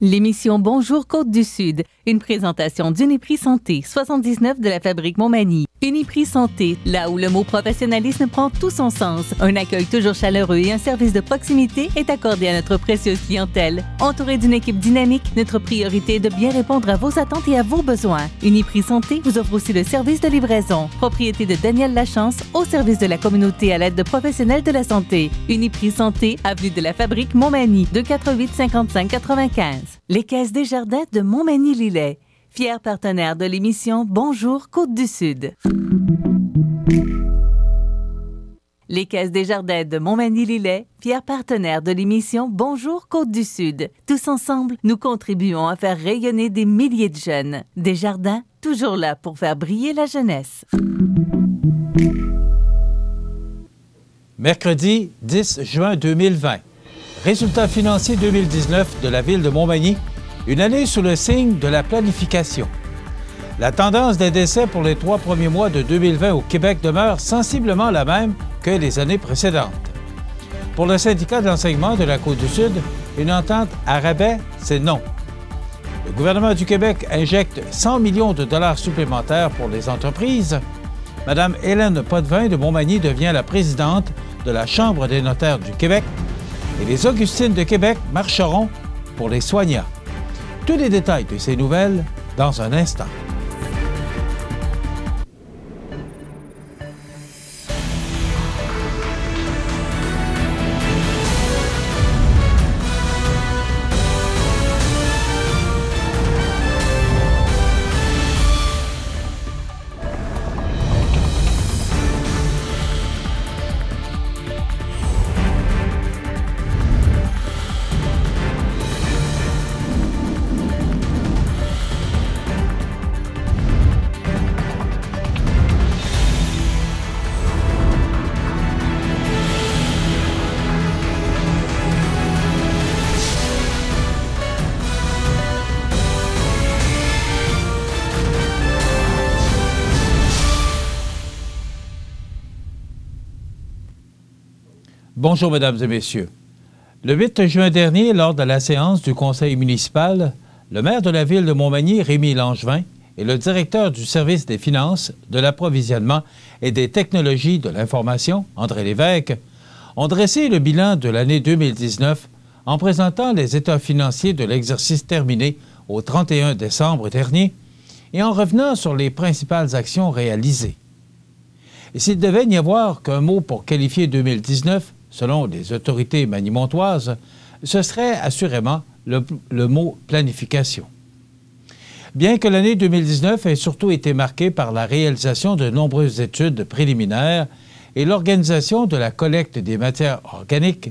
L'émission Bonjour Côte-du-Sud, une présentation d'Uniprix Santé, 79 de la Fabrique Montmagny. Uniprix Santé, là où le mot professionnalisme prend tout son sens. Un accueil toujours chaleureux et un service de proximité est accordé à notre précieuse clientèle. Entouré d'une équipe dynamique, notre priorité est de bien répondre à vos attentes et à vos besoins. Uniprix Santé vous offre aussi le service de livraison. Propriété de Daniel Lachance, au service de la communauté à l'aide de professionnels de la santé. Uniprix Santé, avenue de la Fabrique Montmagny, 248 55 95. Les Caisses Desjardins de Montmagny-Lillet, fiers partenaires de l'émission Bonjour Côte-du-Sud. Les Caisses Desjardins de Montmagny-Lillet, fiers partenaires de l'émission Bonjour Côte-du-Sud. Tous ensemble, nous contribuons à faire rayonner des milliers de jeunes. Desjardins, toujours là pour faire briller la jeunesse. Mercredi 10 juin 2020. Résultats financiers 2019 de la Ville de Montmagny, une année sous le signe de la planification. La tendance des décès pour les 3 premiers mois de 2020 au Québec demeure sensiblement la même que les années précédentes. Pour le syndicat de l'enseignement de la Côte-du-Sud, une entente à rabais, c'est non. Le gouvernement du Québec injecte 100 millions de dollars supplémentaires pour les entreprises. Madame Hélène Potvin de Montmagny devient la présidente de la Chambre des notaires du Québec. Et les Augustines de Québec marcheront pour les soignants. Tous les détails de ces nouvelles dans un instant. Bonjour, Mesdames et Messieurs. Le 8 juin dernier, lors de la séance du conseil municipal, le maire de la ville de Montmagny, Rémi Langevin, et le directeur du service des finances, de l'approvisionnement et des technologies de l'information, André Lévesque, ont dressé le bilan de l'année 2019 en présentant les états financiers de l'exercice terminé au 31 décembre dernier et en revenant sur les principales actions réalisées. Et s'il devait n'y avoir qu'un mot pour qualifier 2019, selon les autorités magny-montoises, ce serait assurément le mot planification. Bien que l'année 2019 ait surtout été marquée par la réalisation de nombreuses études préliminaires et l'organisation de la collecte des matières organiques,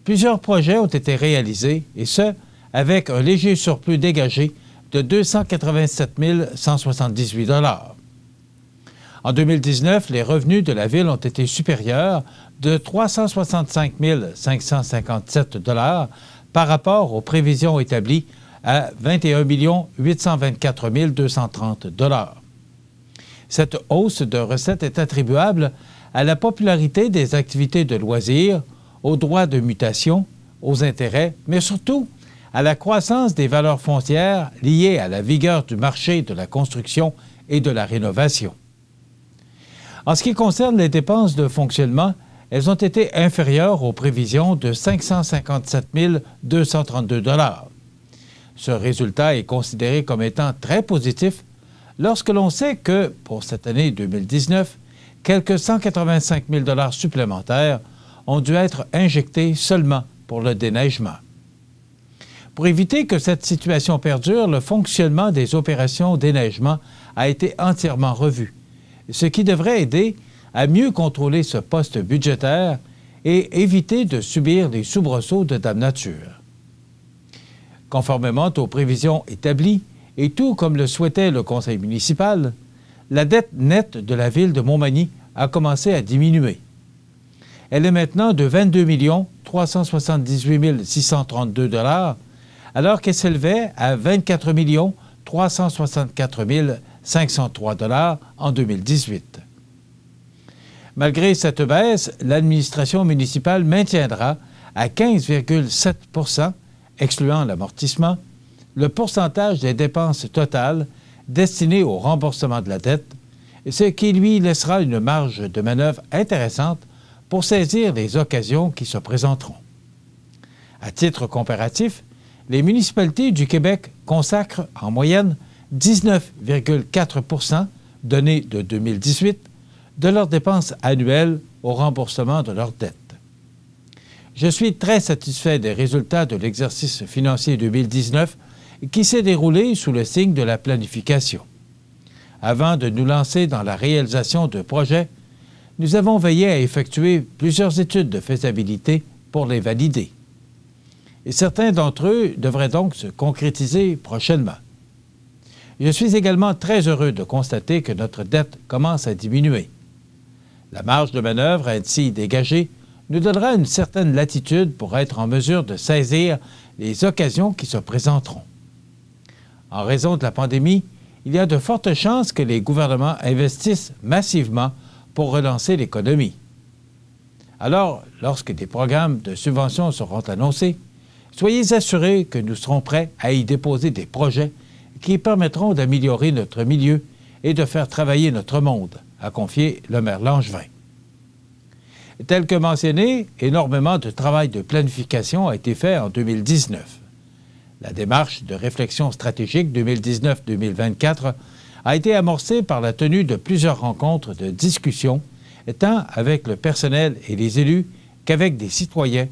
plusieurs projets ont été réalisés, et ce, avec un léger surplus dégagé de 287 178 $. En 2019, les revenus de la Ville ont été supérieurs de 365 557 $ par rapport aux prévisions établies à 21 824 230 $. Cette hausse de recettes est attribuable à la popularité des activités de loisirs, aux droits de mutation, aux intérêts, mais surtout à la croissance des valeurs foncières liées à la vigueur du marché de la construction et de la rénovation. En ce qui concerne les dépenses de fonctionnement, elles ont été inférieures aux prévisions de 557 232 $. Ce résultat est considéré comme étant très positif lorsque l'on sait que, pour cette année 2019, quelques 185 000 $ supplémentaires ont dû être injectés seulement pour le déneigement. Pour éviter que cette situation perdure, le fonctionnement des opérations déneigement a été entièrement revu, ce qui devrait aider à mieux contrôler ce poste budgétaire et éviter de subir les soubresauts de Dame Nature. Conformément aux prévisions établies, et tout comme le souhaitait le conseil municipal, la dette nette de la ville de Montmagny a commencé à diminuer. Elle est maintenant de 22 378 632 $, alors qu'elle s'élevait à 24 364 503 $ en 2018. Malgré cette baisse, l'administration municipale maintiendra à 15,7 %, excluant l'amortissement, le pourcentage des dépenses totales destinées au remboursement de la dette, ce qui lui laissera une marge de manœuvre intéressante pour saisir les occasions qui se présenteront. À titre comparatif, les municipalités du Québec consacrent en moyenne 19,4 % données de 2018 de leurs dépenses annuelles au remboursement de leurs dettes. Je suis très satisfait des résultats de l'exercice financier 2019 qui s'est déroulé sous le signe de la planification. Avant de nous lancer dans la réalisation de projets, nous avons veillé à effectuer plusieurs études de faisabilité pour les valider. Et certains d'entre eux devraient donc se concrétiser prochainement. Je suis également très heureux de constater que notre dette commence à diminuer. La marge de manœuvre ainsi dégagée nous donnera une certaine latitude pour être en mesure de saisir les occasions qui se présenteront. En raison de la pandémie, il y a de fortes chances que les gouvernements investissent massivement pour relancer l'économie. Alors, lorsque des programmes de subvention seront annoncés, soyez assurés que nous serons prêts à y déposer des projets qui permettront d'améliorer notre milieu et de faire travailler notre monde, a confié le maire Langevin. Tel que mentionné, énormément de travail de planification a été fait en 2019. La démarche de réflexion stratégique 2019-2024 a été amorcée par la tenue de plusieurs rencontres de discussion, tant avec le personnel et les élus qu'avec des citoyens,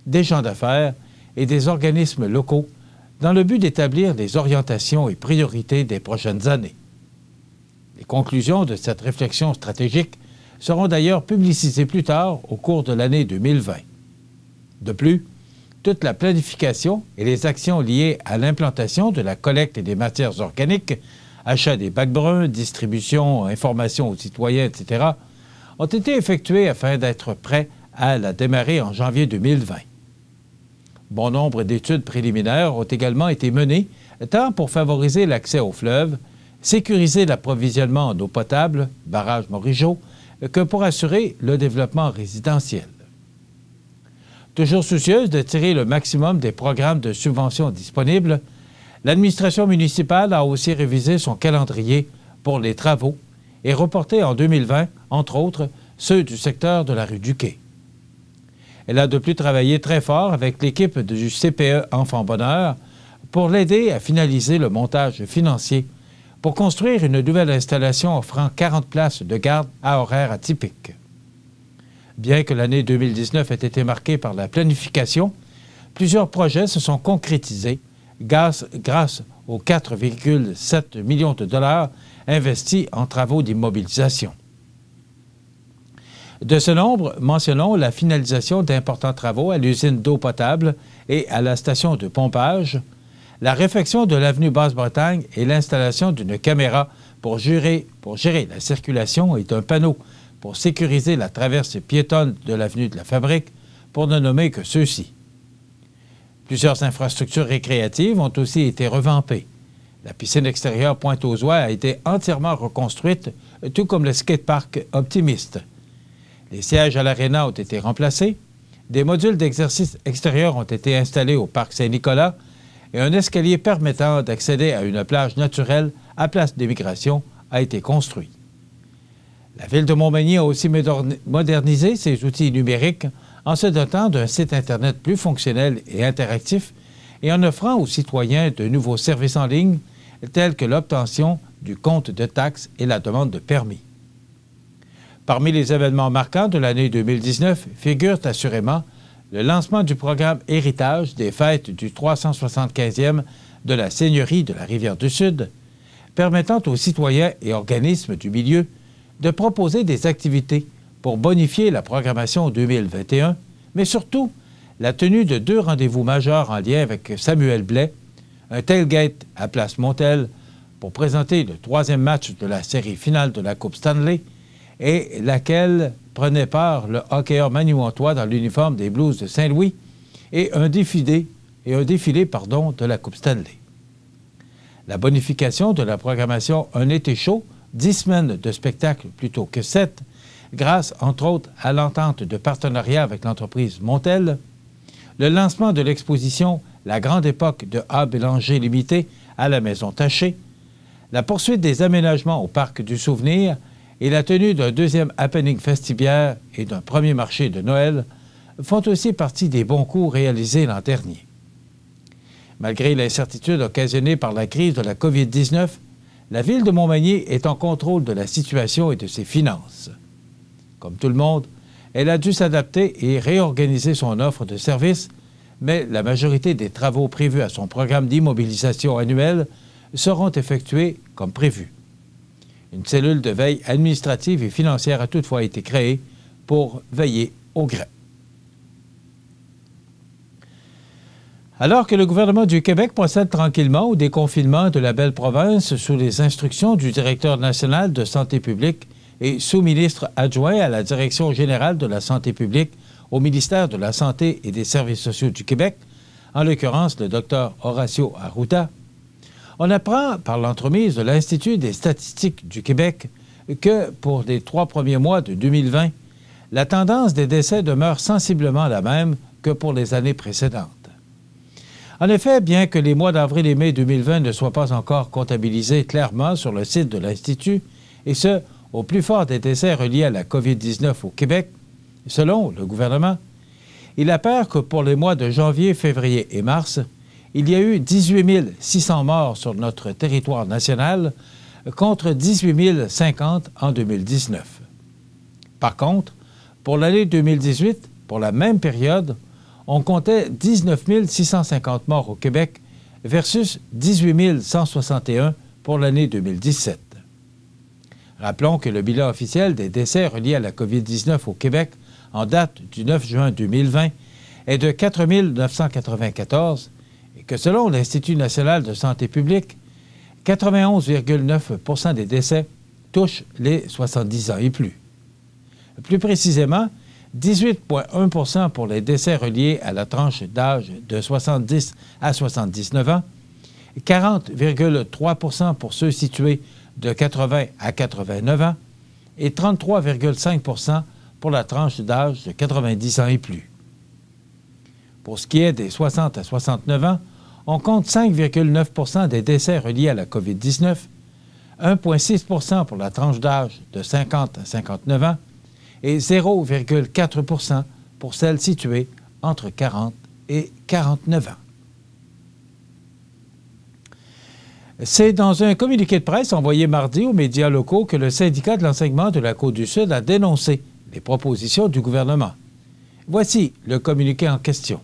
des gens d'affaires et des organismes locaux, dans le but d'établir les orientations et priorités des prochaines années. Les conclusions de cette réflexion stratégique seront d'ailleurs publicisées plus tard au cours de l'année 2020. De plus, toute la planification et les actions liées à l'implantation de la collecte des matières organiques, achat des bacs bruns, distribution, information aux citoyens, etc., ont été effectuées afin d'être prêts à la démarrer en janvier 2020. Bon nombre d'études préliminaires ont également été menées, tant pour favoriser l'accès aux fleuves, sécuriser l'approvisionnement en eau potable, barrage Morigeau, que pour assurer le développement résidentiel. Toujours soucieuse de tirer le maximum des programmes de subventions disponibles, l'administration municipale a aussi révisé son calendrier pour les travaux et reporté en 2020, entre autres, ceux du secteur de la rue du Quai. Elle a de plus travaillé très fort avec l'équipe du CPE Enfants Bonheur pour l'aider à finaliser le montage financier pour construire une nouvelle installation offrant 40 places de garde à horaires atypiques. Bien que l'année 2019 ait été marquée par la planification, plusieurs projets se sont concrétisés grâce aux 4,7 millions de dollars investis en travaux d'immobilisation. De ce nombre, mentionnons la finalisation d'importants travaux à l'usine d'eau potable et à la station de pompage, la réfection de l'avenue Basse-Bretagne et l'installation d'une caméra pour gérer la circulation et d'un panneau pour sécuriser la traverse piétonne de l'avenue de la Fabrique, pour ne nommer que ceux-ci. Plusieurs infrastructures récréatives ont aussi été revampées. La piscine extérieure Pointe-aux-Oies a été entièrement reconstruite, tout comme le skatepark Optimiste. Les sièges à l'aréna ont été remplacés, des modules d'exercice extérieur ont été installés au parc Saint-Nicolas et un escalier permettant d'accéder à une plage naturelle à Place des Migrations a été construit. La Ville de Montmagny a aussi modernisé ses outils numériques en se dotant d'un site Internet plus fonctionnel et interactif et en offrant aux citoyens de nouveaux services en ligne tels que l'obtention du compte de taxes et la demande de permis. Parmi les événements marquants de l'année 2019 figurent assurément le lancement du programme Héritage des fêtes du 375e de la Seigneurie de la Rivière-du-Sud, permettant aux citoyens et organismes du milieu de proposer des activités pour bonifier la programmation 2021, mais surtout la tenue de 2 rendez-vous majeurs en lien avec Samuel Blais, un tailgate à Place Montel pour présenter le 3e match de la série finale de la Coupe Stanley et laquelle prenait part le hockeyeur Manouantois dans l'uniforme des Blues de Saint-Louis et un défilé de la Coupe Stanley. La bonification de la programmation Un été chaud, 10 semaines de spectacle plutôt que 7, grâce entre autres à l'entente de partenariat avec l'entreprise Montel, le lancement de l'exposition la grande époque de A. Bélanger Limité à la Maison Taché, la poursuite des aménagements au Parc du Souvenir et la tenue d'un deuxième happening festiviaire et d'un premier marché de Noël font aussi partie des bons coups réalisés l'an dernier. Malgré l'incertitude occasionnée par la crise de la COVID-19, la Ville de Montmagny est en contrôle de la situation et de ses finances. Comme tout le monde, elle a dû s'adapter et réorganiser son offre de services, mais la majorité des travaux prévus à son programme d'immobilisation annuel seront effectués comme prévu. Une cellule de veille administrative et financière a toutefois été créée pour veiller au grain. Alors que le gouvernement du Québec procède tranquillement au déconfinement de la belle province sous les instructions du directeur national de santé publique et sous-ministre adjoint à la Direction générale de la santé publique au ministère de la Santé et des Services sociaux du Québec, en l'occurrence le Dr Horacio Arruda, on apprend par l'entremise de l'Institut des statistiques du Québec que pour les 3 premiers mois de 2020, la tendance des décès demeure sensiblement la même que pour les années précédentes. En effet, bien que les mois d'avril et mai 2020 ne soient pas encore comptabilisés clairement sur le site de l'Institut, et ce, au plus fort des décès reliés à la COVID-19 au Québec, selon le gouvernement, il apparaît que pour les mois de janvier, février et mars, il y a eu 18 600 morts sur notre territoire national contre 18 050 en 2019. Par contre, pour l'année 2018, pour la même période, on comptait 19 650 morts au Québec versus 18 161 pour l'année 2017. Rappelons que le bilan officiel des décès reliés à la COVID-19 au Québec en date du 9 juin 2020 est de 4 994 et que selon l'Institut national de santé publique, 91,9 % des décès touchent les 70 ans et plus. Plus précisément, 18,1 % pour les décès reliés à la tranche d'âge de 70 à 79 ans, 40,3 % pour ceux situés de 80 à 89 ans et 33,5 % pour la tranche d'âge de 90 ans et plus. Pour ce qui est des 60 à 69 ans, on compte 5,9 % des décès reliés à la COVID-19, 1,6 % pour la tranche d'âge de 50 à 59 ans et 0,4 % pour celles situées entre 40 et 49 ans. C'est dans un communiqué de presse envoyé mardi aux médias locaux que le syndicat de l'enseignement de la Côte-du-Sud a dénoncé les propositions du gouvernement. Voici le communiqué en question.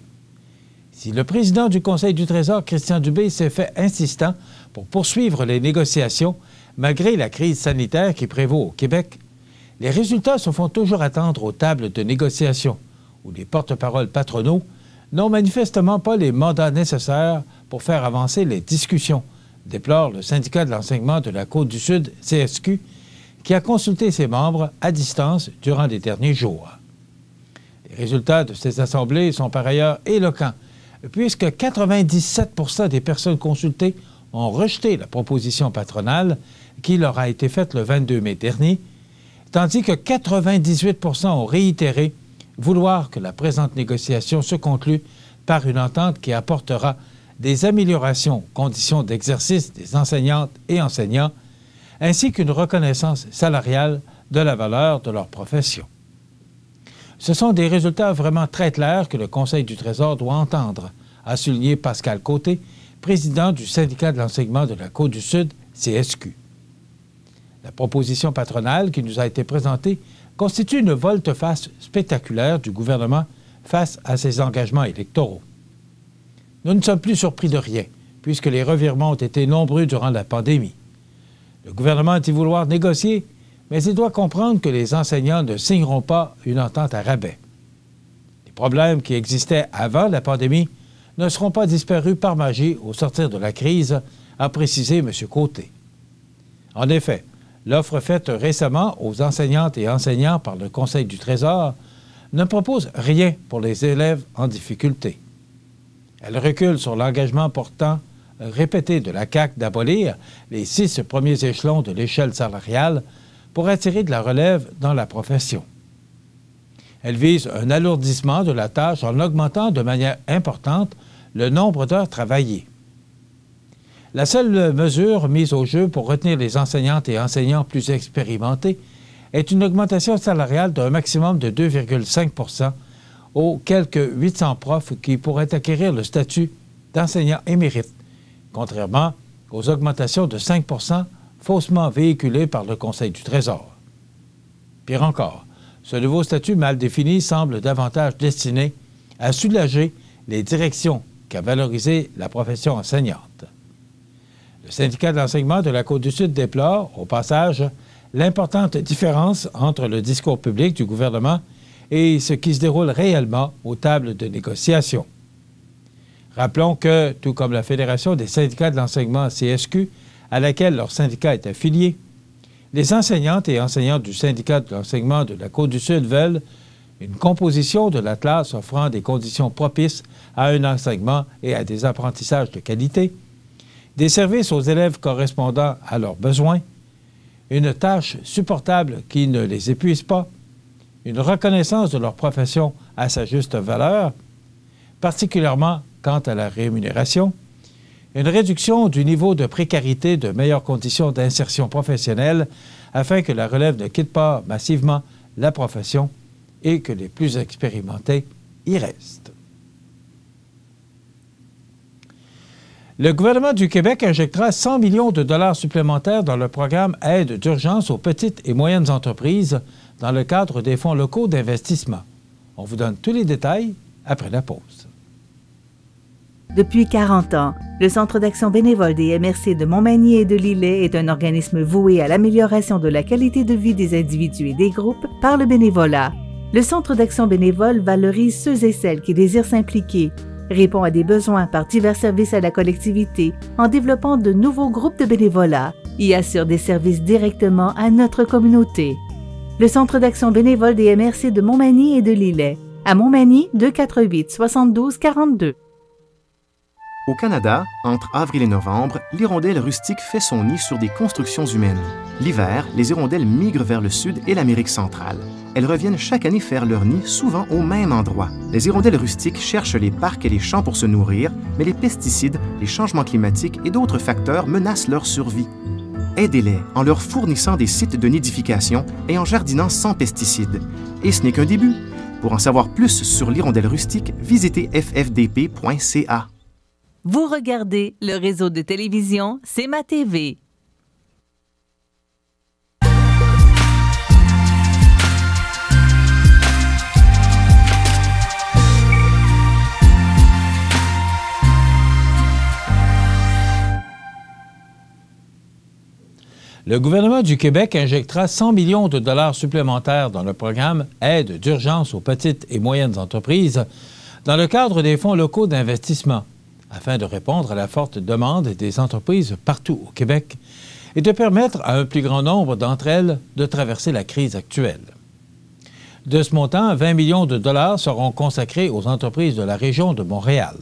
Si le président du Conseil du Trésor, Christian Dubé, s'est fait insistant pour poursuivre les négociations malgré la crise sanitaire qui prévaut au Québec, les résultats se font toujours attendre aux tables de négociation, où les porte-paroles patronaux n'ont manifestement pas les mandats nécessaires pour faire avancer les discussions, déplore le syndicat de l'enseignement de la Côte-du-Sud, CSQ, qui a consulté ses membres à distance durant les derniers jours. Les résultats de ces assemblées sont par ailleurs éloquents, puisque 97 % des personnes consultées ont rejeté la proposition patronale qui leur a été faite le 22 mai dernier, tandis que 98 % ont réitéré vouloir que la présente négociation se conclue par une entente qui apportera des améliorations aux conditions d'exercice des enseignantes et enseignants, ainsi qu'une reconnaissance salariale de la valeur de leur profession. Ce sont des résultats vraiment très clairs que le Conseil du Trésor doit entendre, a souligné Pascal Côté, président du syndicat de l'enseignement de la Côte-du-Sud, CSQ. La proposition patronale qui nous a été présentée constitue une volte-face spectaculaire du gouvernement face à ses engagements électoraux. Nous ne sommes plus surpris de rien, puisque les revirements ont été nombreux durant la pandémie. Le gouvernement dit vouloir négocier, mais il doit comprendre que les enseignants ne signeront pas une entente à rabais. Les problèmes qui existaient avant la pandémie ne seront pas disparus par magie au sortir de la crise, a précisé M. Côté. En effet, l'offre faite récemment aux enseignantes et enseignants par le Conseil du Trésor ne propose rien pour les élèves en difficulté. Elle recule sur l'engagement portant répété de la CAQ d'abolir les 6 premiers échelons de l'échelle salariale pour attirer de la relève dans la profession. Elle vise un alourdissement de la tâche en augmentant de manière importante le nombre d'heures travaillées. La seule mesure mise au jeu pour retenir les enseignantes et enseignants plus expérimentés est une augmentation salariale d'un maximum de 2,5 % aux quelques 800 profs qui pourraient acquérir le statut d'enseignant émérite, contrairement aux augmentations de 5 % faussement véhiculées par le Conseil du Trésor. Pire encore, ce nouveau statut mal défini semble davantage destiné à soulager les directions qu'à valoriser la profession enseignante. Le syndicat de l'enseignement de la Côte-du-Sud déplore, au passage, l'importante différence entre le discours public du gouvernement et ce qui se déroule réellement aux tables de négociation. Rappelons que, tout comme la Fédération des syndicats de l'enseignement CSQ, à laquelle leur syndicat est affilié, les enseignantes et enseignants du syndicat de l'enseignement de la Côte-du-Sud veulent une composition de la classe offrant des conditions propices à un enseignement et à des apprentissages de qualité, des services aux élèves correspondant à leurs besoins, une tâche supportable qui ne les épuise pas, une reconnaissance de leur profession à sa juste valeur, particulièrement quant à la rémunération, une réduction du niveau de précarité, de meilleures conditions d'insertion professionnelle afin que la relève ne quitte pas massivement la profession et que les plus expérimentés y restent. Le gouvernement du Québec injectera 100 millions de dollars supplémentaires dans le programme Aide d'urgence aux petites et moyennes entreprises dans le cadre des fonds locaux d'investissement. On vous donne tous les détails après la pause. Depuis 40 ans, le Centre d'action bénévole des MRC de Montmagny et de Lillet est un organisme voué à l'amélioration de la qualité de vie des individus et des groupes par le bénévolat. Le Centre d'action bénévole valorise ceux et celles qui désirent s'impliquer, répond à des besoins par divers services à la collectivité en développant de nouveaux groupes de bénévolat et assure des services directement à notre communauté. Le Centre d'action bénévole des MRC de Montmagny et de Lillet, à Montmagny 248 72 42. Au Canada, entre avril et novembre, l'hirondelle rustique fait son nid sur des constructions humaines. L'hiver, les hirondelles migrent vers le sud et l'Amérique centrale. Elles reviennent chaque année faire leur nid, souvent au même endroit. Les hirondelles rustiques cherchent les parcs et les champs pour se nourrir, mais les pesticides, les changements climatiques et d'autres facteurs menacent leur survie. Aidez-les en leur fournissant des sites de nidification et en jardinant sans pesticides. Et ce n'est qu'un début. Pour en savoir plus sur l'hirondelle rustique, visitez ffdp.ca. Vous regardez le réseau de télévision C'est ma TV. Le gouvernement du Québec injectera 100 millions de dollars supplémentaires dans le programme Aide d'urgence aux petites et moyennes entreprises dans le cadre des fonds locaux d'investissement, afin de répondre à la forte demande des entreprises partout au Québec et de permettre à un plus grand nombre d'entre elles de traverser la crise actuelle. De ce montant, 20 millions de dollars seront consacrés aux entreprises de la région de Montréal.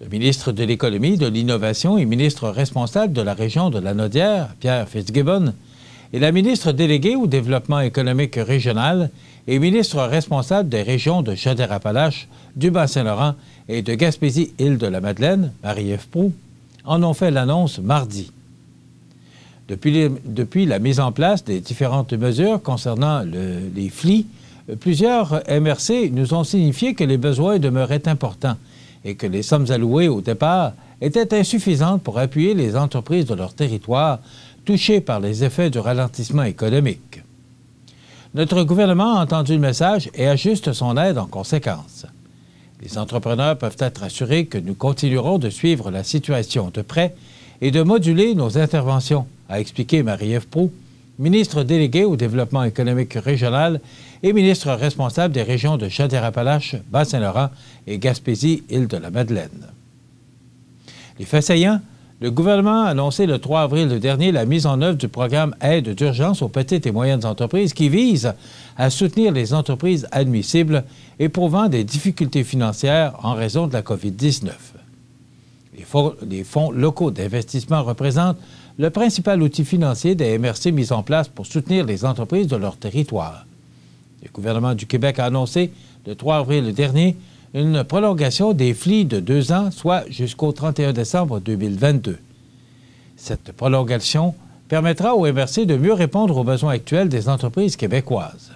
Le ministre de l'Économie, de l'Innovation et ministre responsable de la région de la Naudière, Pierre Fitzgibbon, et la ministre déléguée au développement économique régional et ministre responsable des régions de Chaudière-Appalaches, du Bas-Saint-Laurent et de Gaspésie-Île-de-la-Madeleine, Marie-Ève Proulx, en ont fait l'annonce mardi. Depuis la mise en place des différentes mesures concernant les FLI, plusieurs MRC nous ont signifié que les besoins demeuraient importants et que les sommes allouées au départ étaient insuffisantes pour appuyer les entreprises de leur territoire touchées par les effets du ralentissement économique. Notre gouvernement a entendu le message et ajuste son aide en conséquence. Les entrepreneurs peuvent être assurés que nous continuerons de suivre la situation de près et de moduler nos interventions, a expliqué Marie-Ève Proulx, ministre déléguée au développement économique régional et ministre responsable des régions de Chaudière-Appalaches, Bas-Saint-Laurent et Gaspésie-Île-de-la-Madeleine. Les faits saillants, le gouvernement a annoncé le 3 avril dernier la mise en œuvre du programme Aide d'urgence aux petites et moyennes entreprises qui vise à soutenir les entreprises admissibles éprouvant des difficultés financières en raison de la COVID-19. Les fonds locaux d'investissement représentent le principal outil financier des MRC mis en place pour soutenir les entreprises de leur territoire. Le gouvernement du Québec a annoncé le 3 avril dernier une prolongation des FLI de 2 ans, soit jusqu'au 31 décembre 2022. Cette prolongation permettra au MRC de mieux répondre aux besoins actuels des entreprises québécoises.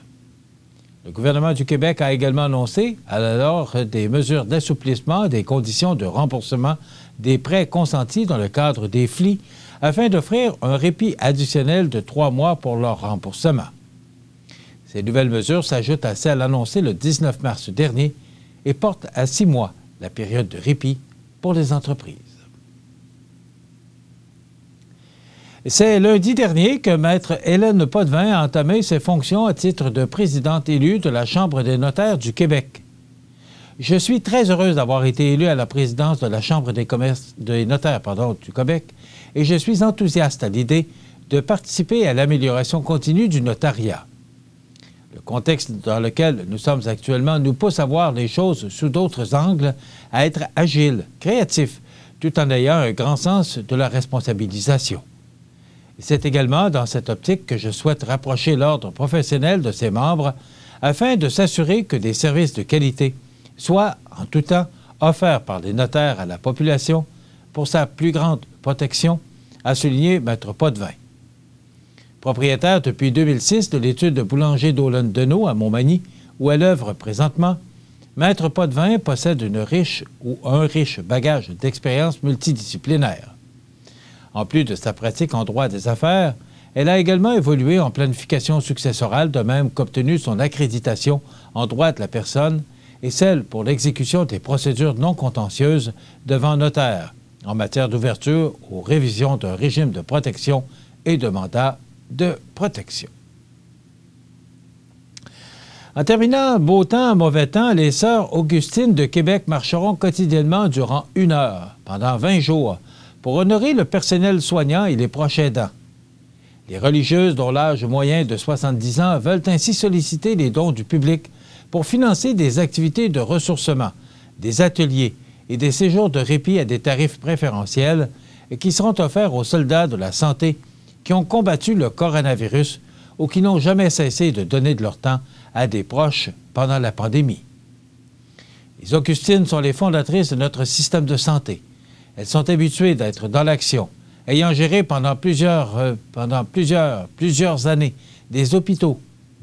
Le gouvernement du Québec a également annoncé alors des mesures d'assouplissement des conditions de remboursement des prêts consentis dans le cadre des FLI afin d'offrir un répit additionnel de 3 mois pour leur remboursement. Ces nouvelles mesures s'ajoutent à celles annoncées le 19 mars dernier et portent à 6 mois la période de répit pour les entreprises. C'est lundi dernier que Maître Hélène Potvin a entamé ses fonctions à titre de présidente élue de la Chambre des notaires du Québec. Je suis très heureuse d'avoir été élue à la présidence de la Chambre des notaires du Québec et je suis enthousiaste à l'idée de participer à l'amélioration continue du notariat. Le contexte dans lequel nous sommes actuellement nous pousse à voir les choses sous d'autres angles, à être agile, créatif, tout en ayant un grand sens de la responsabilisation. C'est également dans cette optique que je souhaite rapprocher l'ordre professionnel de ses membres afin de s'assurer que des services de qualité soient en tout temps offerts par les notaires à la population pour sa plus grande protection, a souligné Maître Potvin. Propriétaire depuis 2006 de l'étude de boulanger d'Aulne-Deneau à Montmagny, où elle œuvre présentement, Maître Potvin possède un riche bagage d'expérience multidisciplinaire. En plus de sa pratique en droit des affaires, elle a également évolué en planification successorale, de même qu'obtenu son accréditation en droit de la personne et celle pour l'exécution des procédures non contentieuses devant notaire en matière d'ouverture aux révisions d'un régime de protection et de mandat de protection. En terminant, beau temps, mauvais temps, les Sœurs Augustines de Québec marcheront quotidiennement durant 1 heure, pendant 20 jours, pour honorer le personnel soignant et les proches aidants. Les religieuses, dont l'âge moyen est de 70 ans, veulent ainsi solliciter les dons du public pour financer des activités de ressourcement, des ateliers et des séjours de répit à des tarifs préférentiels qui seront offerts aux soldats de la santé qui ont combattu le coronavirus ou qui n'ont jamais cessé de donner de leur temps à des proches pendant la pandémie. Les Augustines sont les fondatrices de notre système de santé. Elles sont habituées d'être dans l'action, ayant géré pendant plusieurs années des hôpitaux,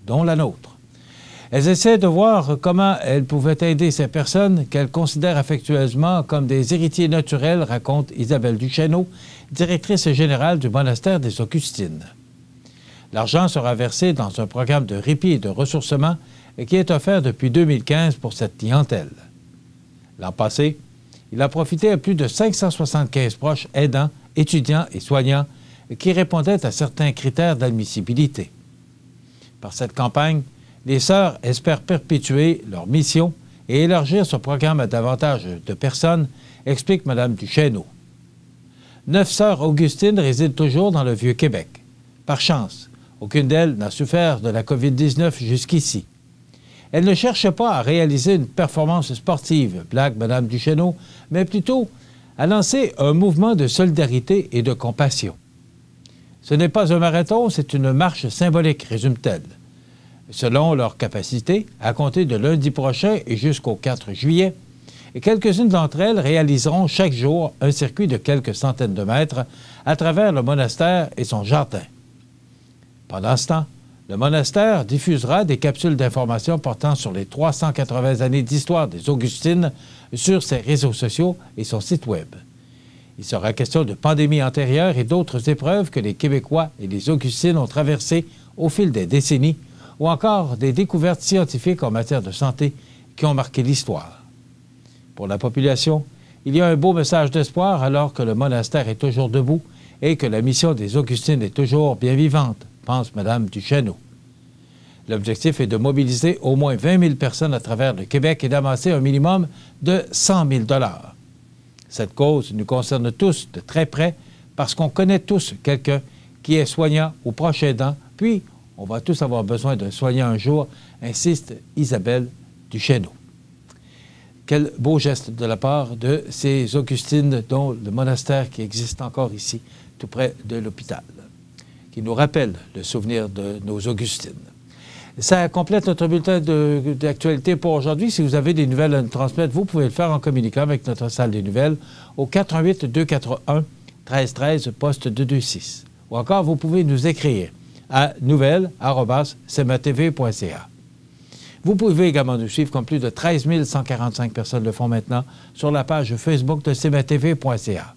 dont la nôtre. Elles essaient de voir comment elles pouvaient aider ces personnes qu'elles considèrent affectueusement comme des héritiers naturels, raconte Isabelle Duchesneau, directrice générale du monastère des Augustines. L'argent sera versé dans un programme de répit et de ressourcement qui est offert depuis 2015 pour cette clientèle. L'an passé, il a profité à plus de 575 proches aidants, étudiants et soignants qui répondaient à certains critères d'admissibilité. Par cette campagne, les sœurs espèrent perpétuer leur mission et élargir ce programme à davantage de personnes, explique Mme Duchesneau. 9 sœurs Augustines résident toujours dans le Vieux-Québec. Par chance, aucune d'elles n'a souffert de la COVID-19 jusqu'ici. Elles ne cherchent pas à réaliser une performance sportive, blague Mme Duchesneau, mais plutôt à lancer un mouvement de solidarité et de compassion. Ce n'est pas un marathon, c'est une marche symbolique, résume-t-elle. Selon leur capacité, à compter de lundi prochain et jusqu'au 4 juillet, quelques-unes d'entre elles réaliseront chaque jour un circuit de quelques centaines de mètres à travers le monastère et son jardin. Pendant ce temps, le monastère diffusera des capsules d'information portant sur les 380 années d'histoire des Augustines sur ses réseaux sociaux et son site Web. Il sera question de pandémies antérieures et d'autres épreuves que les Québécois et les Augustines ont traversées au fil des décennies, ou encore des découvertes scientifiques en matière de santé qui ont marqué l'histoire. Pour la population, il y a un beau message d'espoir alors que le monastère est toujours debout et que la mission des Augustines est toujours bien vivante, pense Mme Duchesneau. L'objectif est de mobiliser au moins 20 000 personnes à travers le Québec et d'amasser un minimum de 100 000 $. Cette cause nous concerne tous de très près parce qu'on connaît tous quelqu'un qui est soignant ou proche aidant, puis on va tous avoir besoin d'un soignant un jour, insiste Isabelle Duchesneau. Quel beau geste de la part de ces Augustines, dont le monastère qui existe encore ici, tout près de l'hôpital, qui nous rappelle le souvenir de nos Augustines. Ça complète notre bulletin d'actualité pour aujourd'hui. Si vous avez des nouvelles à nous transmettre, vous pouvez le faire en communiquant avec notre salle des nouvelles au 88 241 1313 poste 226. Ou encore, vous pouvez nous écrire à nouvelles@cmatv.ca. Vous pouvez également nous suivre, comme plus de 13 145 personnes le font maintenant, sur la page Facebook de cmatv.ca.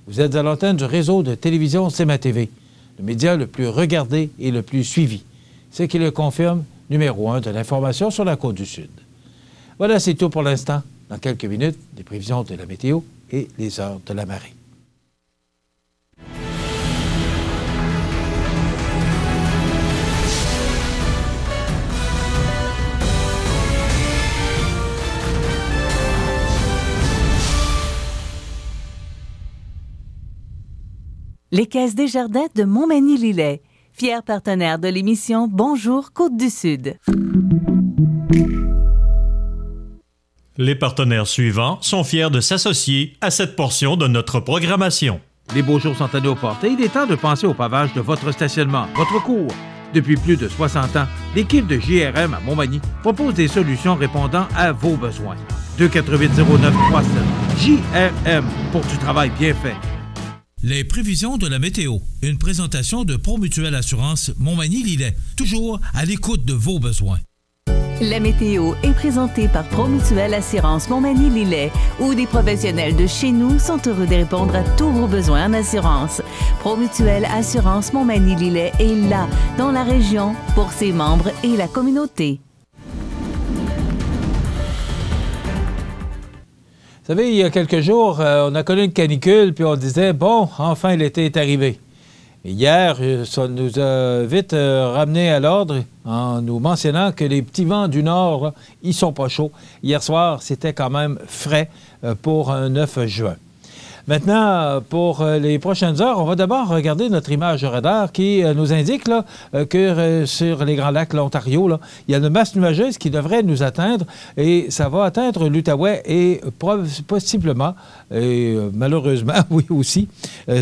Vous êtes à l'antenne du réseau de télévision CMA-TV, le média le plus regardé et le plus suivi. Ce qui le confirme, numéro 1 de l'information sur la Côte-du-Sud. Voilà, c'est tout pour l'instant. Dans quelques minutes, les prévisions de la météo et les heures de la marée. Les Caisses Desjardins de Montmagny-Lillet, fier partenaire de l'émission Bonjour Côte-du-Sud. Les partenaires suivants sont fiers de s'associer à cette portion de notre programmation. Les beaux jours sont à nos portées. Il est temps de penser au pavage de votre stationnement, votre cour. Depuis plus de 60 ans, l'équipe de JRM à Montmagny propose des solutions répondant à vos besoins. 2480937 JRM pour du travail bien fait. Les prévisions de la météo. Une présentation de Promutuelle Assurance Montmagny-Lillet. Toujours à l'écoute de vos besoins. La météo est présentée par Promutuelle Assurance Montmagny-Lillet, où des professionnels de chez nous sont heureux de répondre à tous vos besoins en assurance. Promutuelle Assurance Montmagny-Lillet est là, dans la région, pour ses membres et la communauté. Vous savez, il y a quelques jours, on a connu une canicule, puis on disait, bon, enfin l'été est arrivé. Et hier, ça nous a vite ramené à l'ordre en nous mentionnant que les petits vents du nord, là, ils sont pas chauds. Hier soir, c'était quand même frais pour un 9 juin. Maintenant, pour les prochaines heures, on va d'abord regarder notre image radar qui nous indique là, que sur les Grands Lacs, l'Ontario, là, il y a une masse nuageuse qui devrait nous atteindre et ça va atteindre l'Outaouais et possiblement, et malheureusement, oui aussi,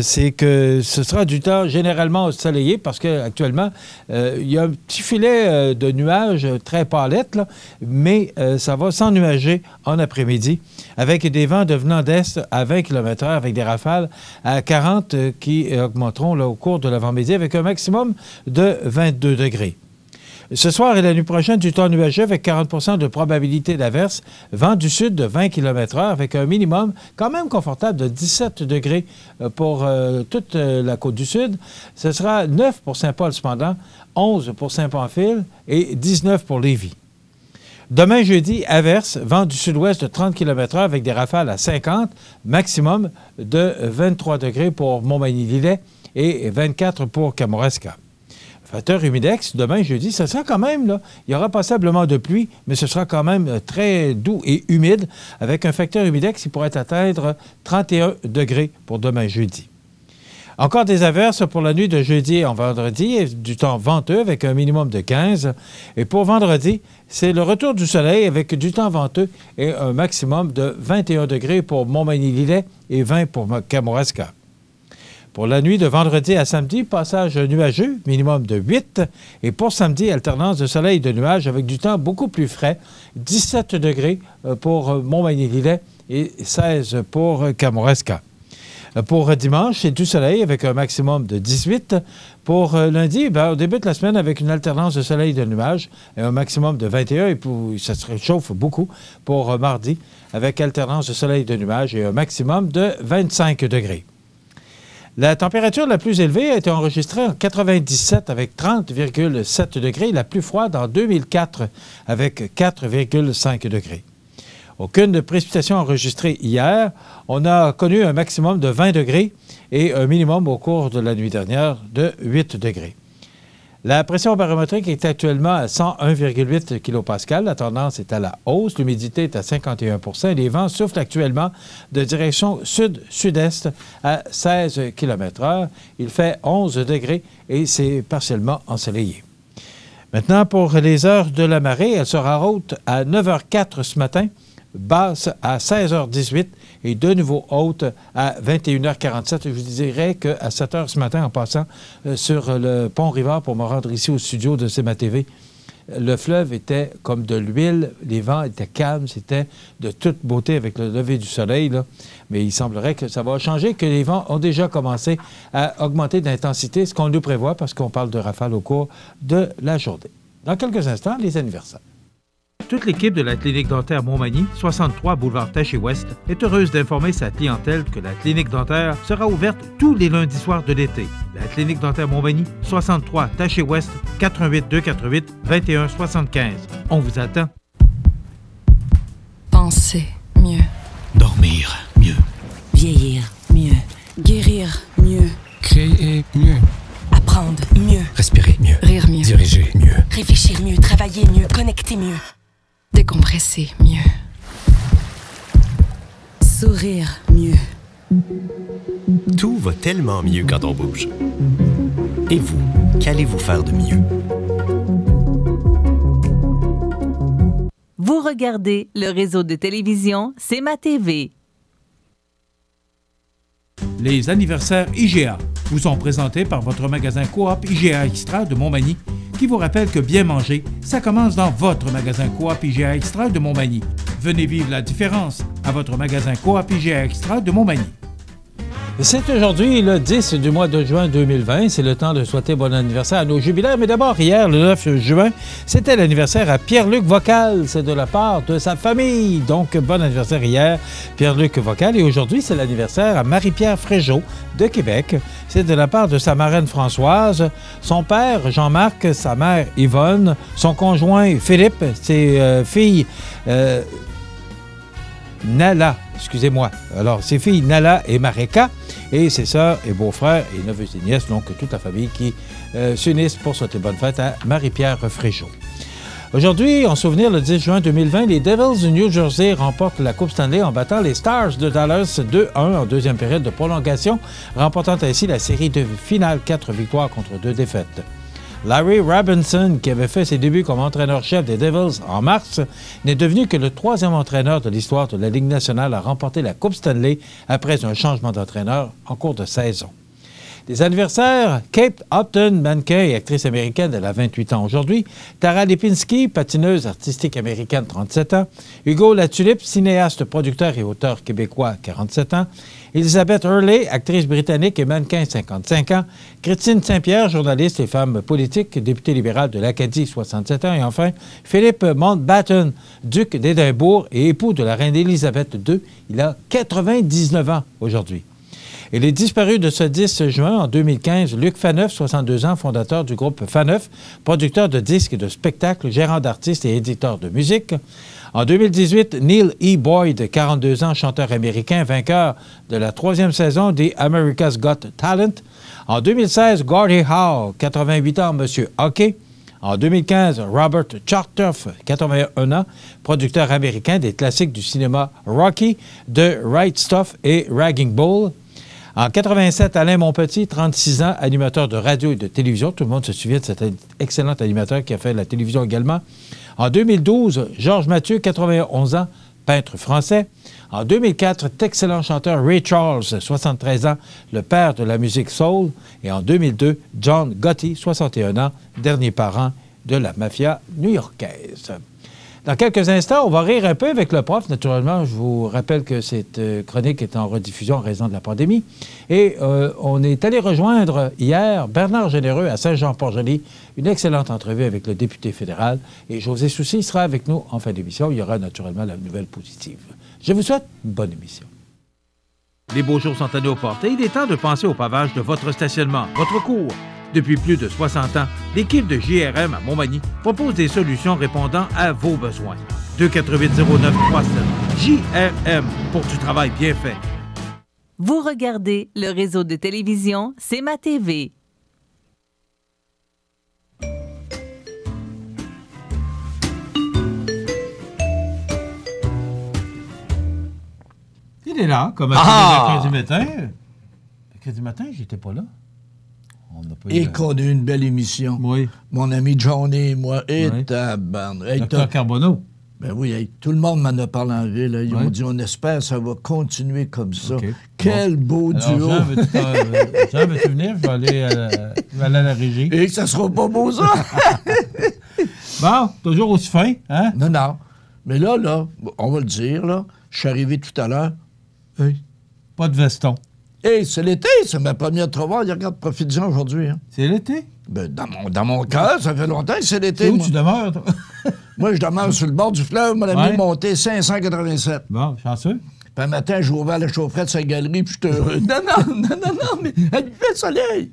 c'est que ce sera du temps généralement ensoleillé parce qu'actuellement, il y a un petit filet de nuages très pâlettes, là, mais ça va s'ennuager en après-midi avec des vents devenant d'est à 20 km/h avec des rafales à 40 qui augmenteront là, au cours de l'avant-midi avec un maximum de 22 degrés. Ce soir et la nuit prochaine, du temps nuageux avec 40 % de probabilité d'averse, vent du sud de 20 km/h avec un minimum quand même confortable de 17 degrés pour toute la côte du sud. Ce sera 9 pour Saint-Paul cependant, 11 pour Saint-Pamphile et 19 pour Lévis. Demain, jeudi, averse, vent du sud-ouest de 30 km/h avec des rafales à 50, maximum de 23 degrés pour Montmagny-Lillet et 24 pour Kamouraska. Facteur humidex, demain, jeudi, ce sera quand même, là, il y aura passablement de pluie, mais ce sera quand même très doux et humide avec un facteur humidex qui pourrait atteindre 31 degrés pour demain, jeudi. Encore des averses pour la nuit de jeudi en vendredi et du temps venteux avec un minimum de 15. Et pour vendredi, c'est le retour du soleil avec du temps venteux et un maximum de 21 degrés pour Montmagny-Lillet et 20 pour Kamouraska. Pour la nuit de vendredi à samedi, passage nuageux, minimum de 8. Et pour samedi, alternance de soleil et de nuages avec du temps beaucoup plus frais, 17 degrés pour Montmagny-Lillet et 16 pour Kamouraska. Pour dimanche, c'est du soleil avec un maximum de 18. Pour lundi, on débute la semaine avec une alternance de soleil et de nuages et un maximum de 21. Et puis, ça se réchauffe beaucoup pour mardi avec alternance de soleil et de nuages et un maximum de 25 degrés. La température la plus élevée a été enregistrée en 97 avec 30,7 degrés, la plus froide en 2004 avec 4,5 degrés. Aucune précipitation enregistrée hier. On a connu un maximum de 20 degrés et un minimum au cours de la nuit dernière de 8 degrés. La pression barométrique est actuellement à 101,8 kPa. La tendance est à la hausse. L'humidité est à 51 %. Les vents soufflent actuellement de direction sud-sud-est à 16 km/h. Il fait 11 degrés et c'est partiellement ensoleillé. Maintenant, pour les heures de la marée, elle sera haute à 9h04 ce matin, basse à 16h18 et de nouveau haute à 21h47. Je vous dirais qu'à 7h ce matin, en passant sur le pont Rivard pour me rendre ici au studio de CMA-TV, Le fleuve était comme de l'huile, les vents étaient calmes, c'était de toute beauté avec le lever du soleil, là. Mais il semblerait que ça va changer, que les vents ont déjà commencé à augmenter d'intensité, ce qu'on nous prévoit parce qu'on parle de rafales au cours de la journée. Dans quelques instants, les anniversaires. Toute l'équipe de la Clinique dentaire Montmagny, 63 boulevard Taché-Ouest, est heureuse d'informer sa clientèle que la Clinique dentaire sera ouverte tous les lundis soirs de l'été. La Clinique dentaire Montmagny, 63 Taché-Ouest, 88 248 21 75. On vous attend. Penser mieux. Dormir mieux. Vieillir mieux. Guérir mieux. Créer mieux. Apprendre mieux. Respirer mieux. Rire mieux. Diriger mieux. Réfléchir mieux. Travailler mieux. Connecter mieux. Décompresser mieux. Sourire mieux. Tout va tellement mieux quand on bouge. Et vous, qu'allez-vous faire de mieux? Vous regardez le réseau de télévision C'est ma TV. Les anniversaires IGA vous sont présentés par votre magasin Coop IGA Extra de Montmagny, qui vous rappelle que bien manger, ça commence dans votre magasin Coop IGA Extra de Montmagny. Venez vivre la différence à votre magasin Coop IGA Extra de Montmagny. C'est aujourd'hui le 10 du mois de juin 2020. C'est le temps de souhaiter bon anniversaire à nos jubilaires. Mais d'abord, hier, le 9 juin, c'était l'anniversaire à Pierre-Luc Vocal. C'est de la part de sa famille. Donc, bon anniversaire hier, Pierre-Luc Vocal. Et aujourd'hui, c'est l'anniversaire à Marie-Pierre Fréjot de Québec. C'est de la part de sa marraine Françoise, son père Jean-Marc, sa mère Yvonne, son conjoint Philippe, ses filles... Nala, excusez-moi. Alors, ses filles Nala et Mareka, et ses sœurs et beaux-frères et neveux et nièces, donc toute la famille qui s'unissent pour souhaiter bonne fête à Marie-Pierre Fréjot. Aujourd'hui, en souvenir, le 10 juin 2020, les Devils du New Jersey remportent la Coupe Stanley en battant les Stars de Dallas 2-1 en deuxième période de prolongation, remportant ainsi la série de finale 4 victoires contre 2 défaites. Larry Robinson, qui avait fait ses débuts comme entraîneur-chef des Devils en mars, n'est devenu que le 3e entraîneur de l'histoire de la Ligue nationale à remporter la Coupe Stanley après un changement d'entraîneur en cours de saison. Des anniversaires, Kate Upton, mannequin et actrice américaine, elle a 28 ans aujourd'hui. Tara Lipinski, patineuse artistique américaine, 37 ans. Hugo Latulippe, cinéaste, producteur et auteur québécois, 47 ans. Elizabeth Hurley, actrice britannique et mannequin, 55 ans. Christine Saint-Pierre, journaliste et femme politique, députée libérale de l'Acadie, 67 ans. Et enfin, Philippe Mountbatten, duc d'Édimbourg et époux de la reine Élisabeth II. Il a 99 ans aujourd'hui. Il est disparu de ce 10 juin en 2015, Luc Faneuf, 62 ans, fondateur du groupe Faneuf, producteur de disques et de spectacles, gérant d'artistes et éditeur de musique. En 2018, Neil E. Boyd, 42 ans, chanteur américain, vainqueur de la 3e saison des America's Got Talent. En 2016, Gordie Howe, 88 ans, Monsieur Hockey. En 2015, Robert Chartoff, 81 ans, producteur américain des classiques du cinéma Rocky, The Right Stuff et Raging Bull. En 87, Alain Monpetit, 36 ans, animateur de radio et de télévision. Tout le monde se souvient de cet excellent animateur qui a fait la télévision également. En 2012, Georges Mathieu, 91 ans, peintre français. En 2004, excellent chanteur Ray Charles, 73 ans, le père de la musique soul. Et en 2002, John Gotti, 61 ans, dernier parent de la mafia new-yorkaise. Dans quelques instants, on va rire un peu avec le prof. Naturellement, je vous rappelle que cette chronique est en rediffusion en raison de la pandémie. Et on est allé rejoindre hier Bernard Généreux à Saint-Jean-Port-Joli. Une excellente entrevue avec le député fédéral. Et José Soucy sera avec nous en fin d'émission. Il y aura naturellement la nouvelle positive. Je vous souhaite une bonne émission. Les beaux jours sont à nos portes et il est temps de penser au pavage de votre stationnement, votre cour. Depuis plus de 60 ans, l'équipe de JRM à Montmagny propose des solutions répondant à vos besoins. 248-0937. JRM, pour du travail bien fait. Vous regardez le réseau de télévision C'est ma TV. Il est là, comme à mercredi matin. Mercredi matin, j'étais pas là. Et qu'on a eu une belle émission. Oui. Mon ami Johnny et moi. Et oui. tabarnak. Dr. Carbonneau. Ben oui, hey, tout le monde m'en a parlé en ville. Ils ont dit, on espère que ça va continuer comme ça. Okay. Quel beau duo. Jean, veux-tu venir? Je vais aller à la régie. Et que ça sera pas beau, ça. Bon, toujours aussi fin, hein? Non. Mais là, on va le dire, là, je suis arrivé tout à l'heure. Hey. Pas de veston. Hey, c'est l'été, c'est ma première travail. Regarde, profite-en aujourd'hui. Hein. C'est l'été? Ben, dans mon cœur, ça fait longtemps que c'est l'été. C'est où tu demeures, toi? Moi, je demeure sur le bord du fleuve. Mon ami monté 587. Bon, chanceux. Puis un matin, j'ai ouvert la chaufferette de sa galerie, puis je suis heureux. Non, mais il fait le soleil.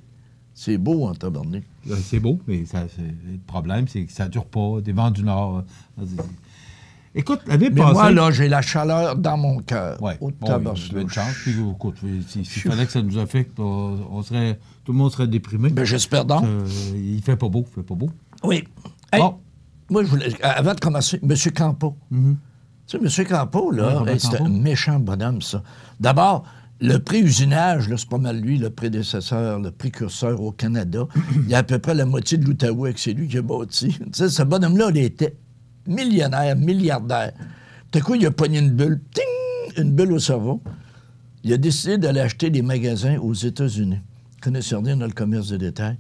C'est beau, en tabarnak. C'est beau, mais le problème, c'est que ça ne dure pas. Des vents du Nord. Écoute, l'année passée... moi, là, j'ai la chaleur dans mon cœur. Oui, il y a une chance. Puis, écoute, s'il fallait que ça nous affecte, tout le monde serait déprimé. Ben, j'espère donc. Il fait pas beau, Oui. Hey, moi, je voulais, avant de commencer, M. Campo. Tu sais, M. Campo, là, c'était un méchant bonhomme, ça. D'abord, le pré-usinage, là, c'est pas mal lui, le prédécesseur, le précurseur au Canada. Il y a à peu près la moitié de l'Outaouais que c'est lui qui a bâti. Tu sais, ce bonhomme-là, il était millionnaire, milliardaire. Tout à coup, il a pogné une bulle, une bulle au cerveau. Il a décidé d'aller acheter des magasins aux États-Unis. Il connaissait rien dans le commerce de détail.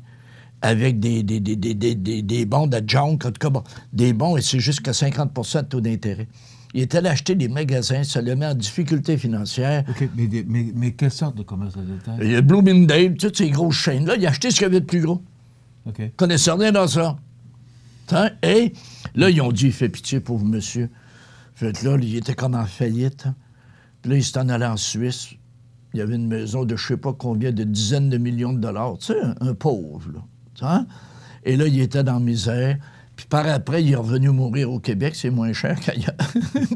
Avec des bons de junk, en tout cas, bon, des bons, et c'est jusqu'à 50 de taux d'intérêt. Il est allé acheter des magasins, ça le met en difficulté financière. OK, mais quelle sorte de commerce de détail? Il y a Bloomingdale, toutes ces grosses chaînes-là. Il a acheté ce qu'il y avait de plus gros. OK. Il connaissait rien dans ça. Et là, ils ont dit, il fait pitié, pauvre monsieur. Fait que là, il était comme en faillite. Puis là, il s'est en allé en Suisse. Il y avait une maison de je sais pas combien, de dizaines de millions de dollars. Tu sais, un pauvre, là. T'sais? Et là, il était dans la misère. Puis par après, il est revenu mourir au Québec. C'est moins cher qu'ailleurs.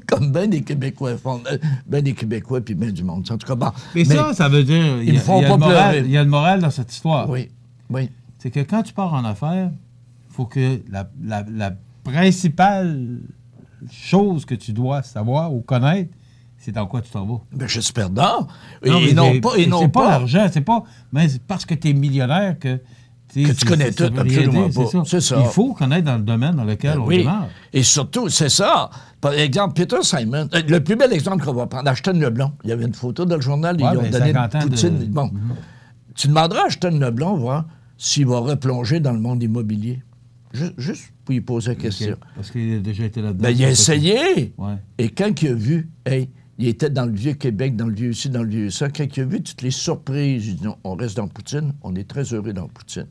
Comme bien des Québécois font. Bien des Québécois puis bien du monde. En tout cas, bon. Mais ça veut dire... Ils ne font pas pleurer. Il y a une morale dans cette histoire. Oui. C'est que quand tu pars en affaires, il faut que la principale chose que tu dois savoir ou connaître, c'est dans quoi tu t'en vas. Ben, j'espère donc. C'est pas l'argent, c'est pas... Mais c'est parce que tu es millionnaire que tu connais tout, absolument pas. C'est ça. Il faut connaître dans le domaine dans lequel on démarre. Et surtout, c'est ça. Par exemple, Peter Simon, le plus bel exemple qu'on va prendre, Ashton Leblond. Il y avait une photo dans le journal, ils ont donné une poutine. Bon. Tu demanderas à Ashton Leblond, voir s'il va replonger dans le monde immobilier. Juste pour lui poser la question. Parce qu'il a déjà été là-dedans. Ben, il a essayé. Ouais. Et quand il a vu, il était dans le Vieux-Québec, dans le Vieux-ci, dans le Vieux-ça. Quand il a vu toutes les surprises, il dit non, on reste dans Poutine, on est très heureux dans Poutine.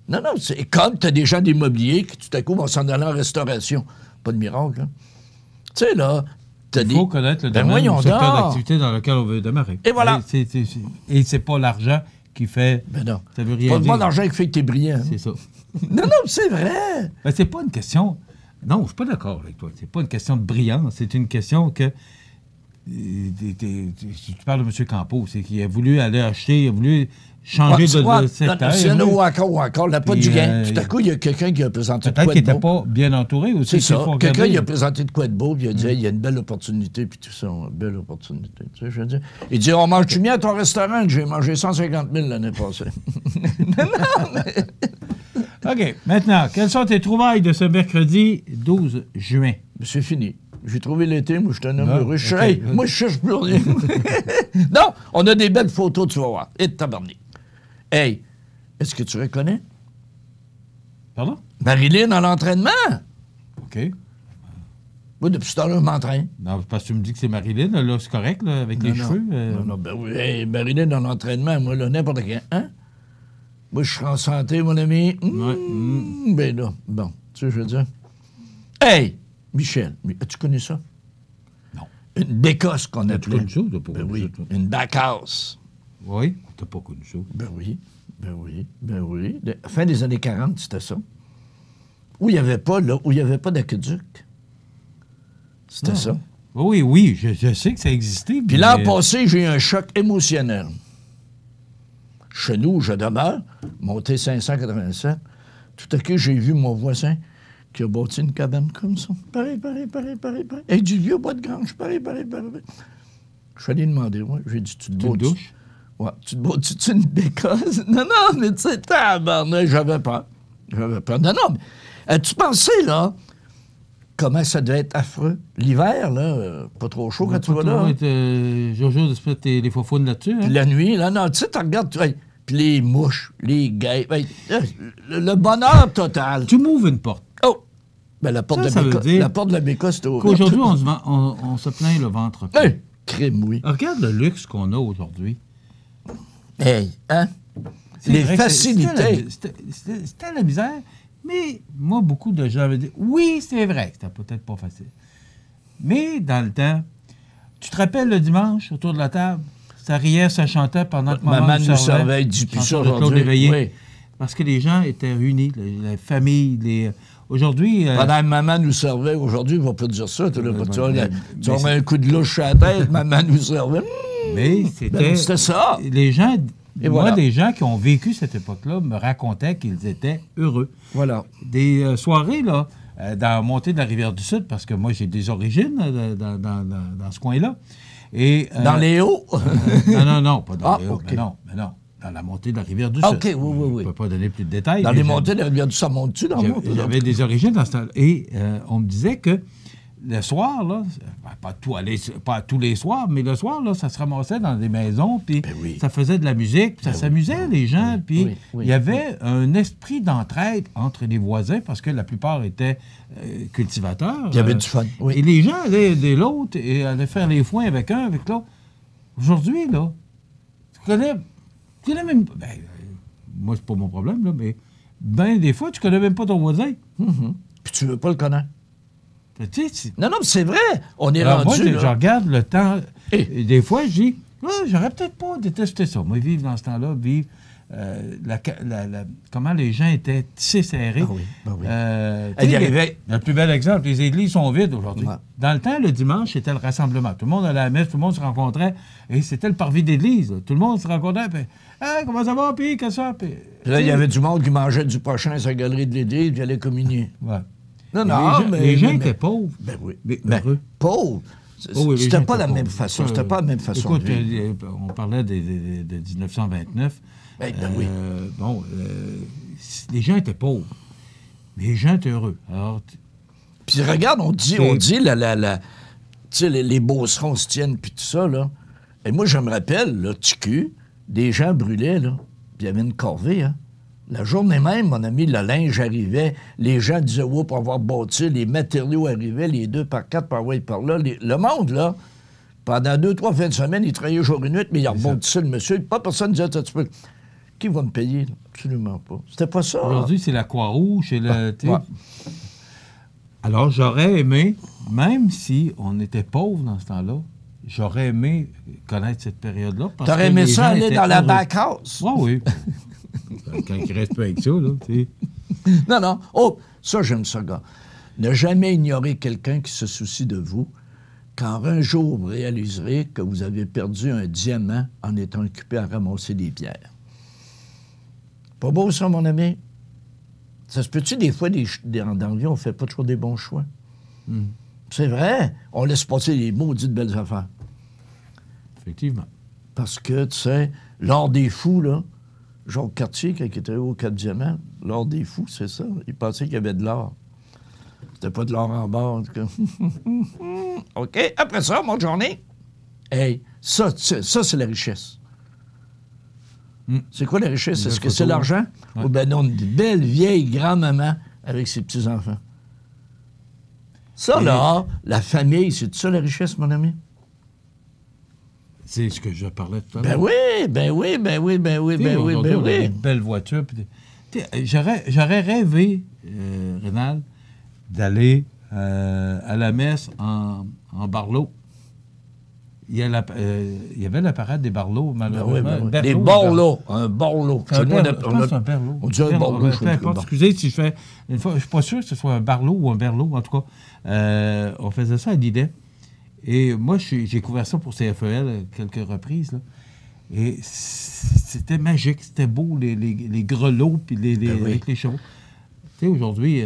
Non, c'est comme tu as des gens d'immobilier qui tout à coup vont s'en aller en restauration. Pas de miracle, hein. Tu sais, là, il faut connaître le domaine, le secteur d'activité dans lequel on veut démarrer. Et voilà. Et c'est pas l'argent qui fait... Ben non. Ça veut rien dire. Pas l'argent qui fait que t'es brillant. Hein. C'est ça. Non, c'est vrai. Ben, c'est pas une question... Non, je suis pas d'accord avec toi. C'est pas une question de brillance. C'est une question que... Tu parles de M. Campo, c'est qu'il a voulu aller acheter, il a voulu changer de secteur. C'est ou encore, là, pas du gain. Tout à coup, il y a quelqu'un qui a présenté de quoi de beau. Peut-être qu'il n'était pas bien entouré aussi. C'est ça. Quelqu'un qui a présenté de quoi de beau, puis il a dit, il y a une belle opportunité, puis tout ça, une belle opportunité. Tu sais, je veux dire. Il dit, on mange-tu bien à ton restaurant? J'ai mangé 150 000 l'année passée. Non, mais... OK. Maintenant, quelles sont tes trouvailles de ce mercredi 12 juin? C'est fini. J'ai trouvé l'été, moi, je suis un homme heureux. Moi, je cherche plus rien. Non, on a des belles photos, tu vas voir. Et de tabarnak. Hey, est-ce que tu reconnais? Pardon? Marilyn à l'entraînement. OK. Moi, depuis ce temps-là, je m'entraîne. Non, parce que tu me dis que c'est Marilyn, là, c'est correct, là, avec les cheveux. Non, ben oui. Hey, Marilyn dans l'entraînement, moi, là, n'importe quand. Hein? Moi, je suis en santé, mon ami. Ben là, bon, tu sais, je veux dire. Hey! Michel, as-tu connu ça? Non. Une bécosse qu'on appelait. Tu connu ça? T'as pas connu ça, toi? Une backhouse. Oui, t'as pas connu ça. Ben oui. Fin des années 40, c'était ça. Où il n'y avait pas, d'aqueduc. C'était ça. Oui, je sais que ça existait. Puis l'an passé, j'ai eu un choc émotionnel. Chez nous, où je demeure, monté 587, tout à coup, j'ai vu mon voisin qui a bâti une cabane comme ça. Pareil. Avec du vieux bois de grange, pareil. Je suis allé demander, moi. J'ai dit, tu te bâtis... douche? Ouais, tu te bâtis une bécasse? Non, mais tu sais, tabarnak, j'avais peur. Non, mais as-tu pensé, là, comment ça devait être affreux? L'hiver, là, pas trop chaud quand tu vas là. Jojo, les faux là-dessus. Hein? Puis la nuit, là, non, tu sais, tu regardes, puis les mouches, les guêpes, le bonheur total. Tu m'ouvres une porte. Oh! Ben, la porte Ça veut dire la porte de la Béca, c'était ouverte. qu'aujourd'hui, on se plaint le ventre plein. Hey, crime, oui. Regarde le luxe qu'on a aujourd'hui. Hey, hein? C'est Les vrai que facilités. C'était la misère, mais moi, beaucoup de gens me disent, oui, c'est vrai que c'était peut-être pas facile. Mais dans le temps, tu te rappelles le dimanche, autour de la table, ça riait, ça chantait pendant que maman nous servait. Du plus Chanson ça de Claude aujourd'hui. Léveillé. Oui. Parce que les gens étaient réunis, les familles, Aujourd'hui... Pendant que maman nous servait, aujourd'hui, on va pas dire ça. Tu mais aurais un coup de louche à la tête, maman nous servait. Mais c'était ça. Les gens... Et moi, voilà. des gens qui ont vécu cette époque-là me racontaient qu'ils étaient heureux. Voilà. Des soirées, là, dans la montée de la Rivière-du-Sud, parce que moi, j'ai des origines dans ce coin-là. Et, dans les Hauts? Non, pas dans les Hauts. Okay. Mais non, dans la montée de la Rivière-du-Sud. OK, oui. Je ne peux pas donner plus de détails. Dans les montées de la Rivière-du-Sud, ça monte-tu dans le monde? J'avais des origines dans ce temps-là. Et on me disait que le soir, là, pas tous les soirs, mais le soir, là, ça se ramassait dans des maisons, puis ça faisait de la musique, puis ça s'amusait, les gens, puis il y avait un esprit d'entraide entre les voisins, parce que la plupart étaient cultivateurs. Il y avait du fun, oui. Et les gens allaient de l'autre et allaient faire les foins avec un, avec l'autre. Aujourd'hui, là, tu connais même... moi, c'est pas mon problème, là, mais des fois, tu connais même pas ton voisin. Mm-hmm. Puis tu veux pas le connaître. Non, mais c'est vrai. On est alors rendu, moi, je regarde le temps. Et des fois, je dis, j'aurais peut-être pas détesté ça. Moi, vivre dans ce temps-là, comment les gens étaient tissés serrés. Ah oui. Le plus bel exemple, les églises sont vides aujourd'hui. Ouais. Dans le temps, le dimanche, c'était le rassemblement. Tout le monde allait à la messe, tout le monde se rencontrait, et c'était le parvis d'église. Tout le monde se rencontrait, puis hey, comment ça va, puis qu'est-ce que ça? Puis là, il y avait du monde qui mangeait du prochain à sa galerie de l'église, puis allait communier. Ouais. Non, les gens étaient pauvres. Ben oui. Mais heureux. Pauvres. C'était pas la même façon. C'était pas la même façon. Écoute, on parlait de 1929. Ben oui. Les gens étaient pauvres. Mais les gens étaient heureux. Alors, puis regarde, on dit tu sais, les beaucerons se tiennent, puis tout ça, là. Et moi, je me rappelle, là, TQ, des gens brûlaient, là. Puis il y avait une corvée, hein. La journée même, mon ami, le linge arrivait, les gens disaient « ouais » pour avoir bâti, les matériaux arrivaient, les 2x4 par là et par là. Le monde, là, pendant 2-3 fins de semaine, il travaillait jour et nuit, mais il rebondissait le monsieur. Pas personne ne disait « qui va me payer? » Absolument pas. C'était pas ça. Aujourd'hui, c'est la Croix-Rouge, c'est le... Alors, j'aurais aimé, même si on était pauvre dans ce temps-là, j'aurais aimé connaître cette période-là. T'aurais aimé ça aller dans la back-house? Oui. Quand il reste pas avec ça, là, tu sais. Non. Oh, ça, j'aime ça, gars. Ne jamais ignorer quelqu'un qui se soucie de vous, car un jour, vous réaliserez que vous avez perdu un diamant en étant occupé à ramasser des pierres. Pas beau, ça, mon ami? Ça se peut-tu, des fois, dans la vie, on fait pas toujours des bons choix? C'est vrai. On laisse passer les maudites belles affaires. Effectivement. Parce que, tu sais, l'or des fous, là, Jacques Cartier, quand il était au 4 diamants, l'or des fous, c'est ça. Il pensait qu'il y avait de l'or. C'était pas de l'or en bas, en tout cas. OK, après ça, mon journée. Hey, ça c'est la richesse. C'est quoi la richesse? Est-ce que c'est l'argent? Ouais. Ou ben non, une belle vieille grand-maman avec ses petits-enfants. Ça, là, la famille, c'est ça la richesse, mon ami? C'est ce que je parlais tout à l'heure. Ben oui. Des belles voitures. J'aurais rêvé, Rénal, d'aller à la messe en Barlow. Il y avait la parade des Barlows, malheureusement. Des Barlows. Un Barlow. Je pense que c'est un Berlot. On dit un Barlow. Peu importe, excusez si je fais... Une fois, je ne suis pas sûr que ce soit un Barlow ou un Berlot, en tout cas. On faisait ça à Didet. Et moi, j'ai couvert ça pour CFEL à quelques reprises, là. Et c'était magique, c'était beau, les grelots, puis avec les chevaux. Tu sais, aujourd'hui...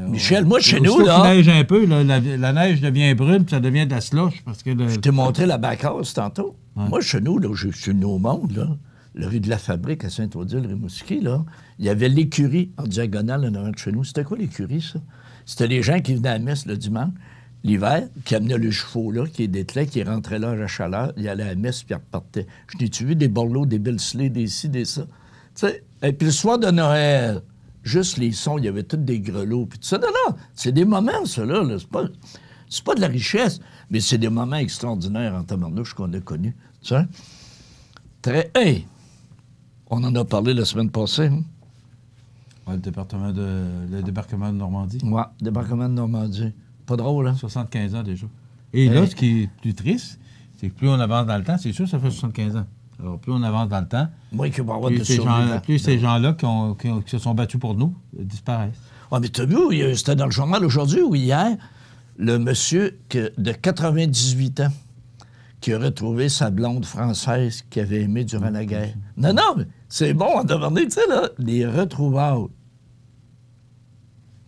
Michel, moi, chez nous, là... Il neige un peu, là, la neige devient brune, puis ça devient de la slush, parce que... Je t'ai montré la back-house tantôt. Ouais. Moi, chez nous, là, je suis au monde, là, le rue de la Fabrique à Saint-Odile, Rimouski, là, il y avait l'écurie en diagonale en avant de chez nous. C'était quoi l'écurie, ça? C'était les gens qui venaient à la messe le dimanche, l'hiver, qui amenaient le chevaux là, qui dételait, qui rentrait là à la chaleur, il allait à la messe, puis il repartait. Je n'ai-tu vu des borlots, des belles slés, des ci, des ça. Tu sais, et puis le soir de Noël, juste les sons, il y avait tous des grelots, puis tout ça. Non, non, c'est des moments, ça, là. C'est pas de la richesse, mais c'est des moments extraordinaires en tabarnouche qu'on a connus. Tu sais? Hey! On en a parlé la semaine passée. Hein? Ouais, le débarquement de Normandie. Ouais, débarquement de Normandie. Pas drôle, hein? 75 ans déjà. Et là, ce qui est plus triste, c'est que plus on avance dans le temps, c'est sûr ça fait 75 ans. Alors, plus on avance dans le temps, plus ces gens-là qui se sont battus pour nous disparaissent. Oui, mais t'as vu, c'était dans le journal aujourd'hui ou hier, le monsieur de 98 ans qui a retrouvé sa blonde française qu'il avait aimée durant la guerre. Non, non, mais c'est bon à demander, tu sais, là, les retrouvailles.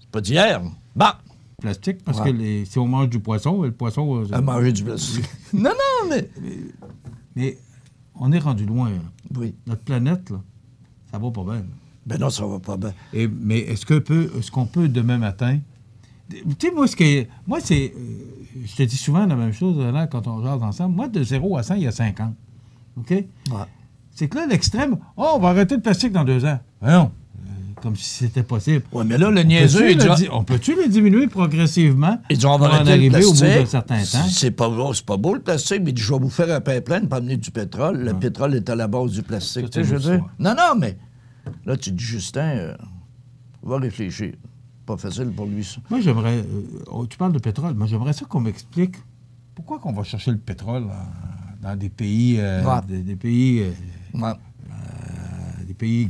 C'est pas d'hier. Bah! Plastique, parce que si on mange du poisson, le poisson... À manger du plastique. Non, non, mais on est rendu loin. Là. Oui. Notre planète, là, ça va pas bien. Ben non, ça va pas bien. Mais est-ce qu'on peut demain matin... Tu sais, moi, c'est... je te dis souvent la même chose là, quand on jase ensemble. Moi, de 0 à 100, il y a 50. OK? Ouais. C'est que là, l'extrême, on va arrêter le plastique dans 2 ans. Ben non. Comme si c'était possible. Oui, mais là, le niaiseux... On peut-tu le diminuer progressivement ils ont pour en arriver au bout d'un certain temps? C'est pas beau, le plastique, mais je vais vous faire un pipeline pour amener du pétrole. Le pétrole est à la base du plastique. Tu sais, je veux dire. Non, mais là, tu dis, Justin, va réfléchir. Pas facile pour lui, ça. Moi, j'aimerais... tu parles de pétrole. Moi, j'aimerais ça qu'on m'explique pourquoi qu'on va chercher le pétrole dans des pays... des pays... des pays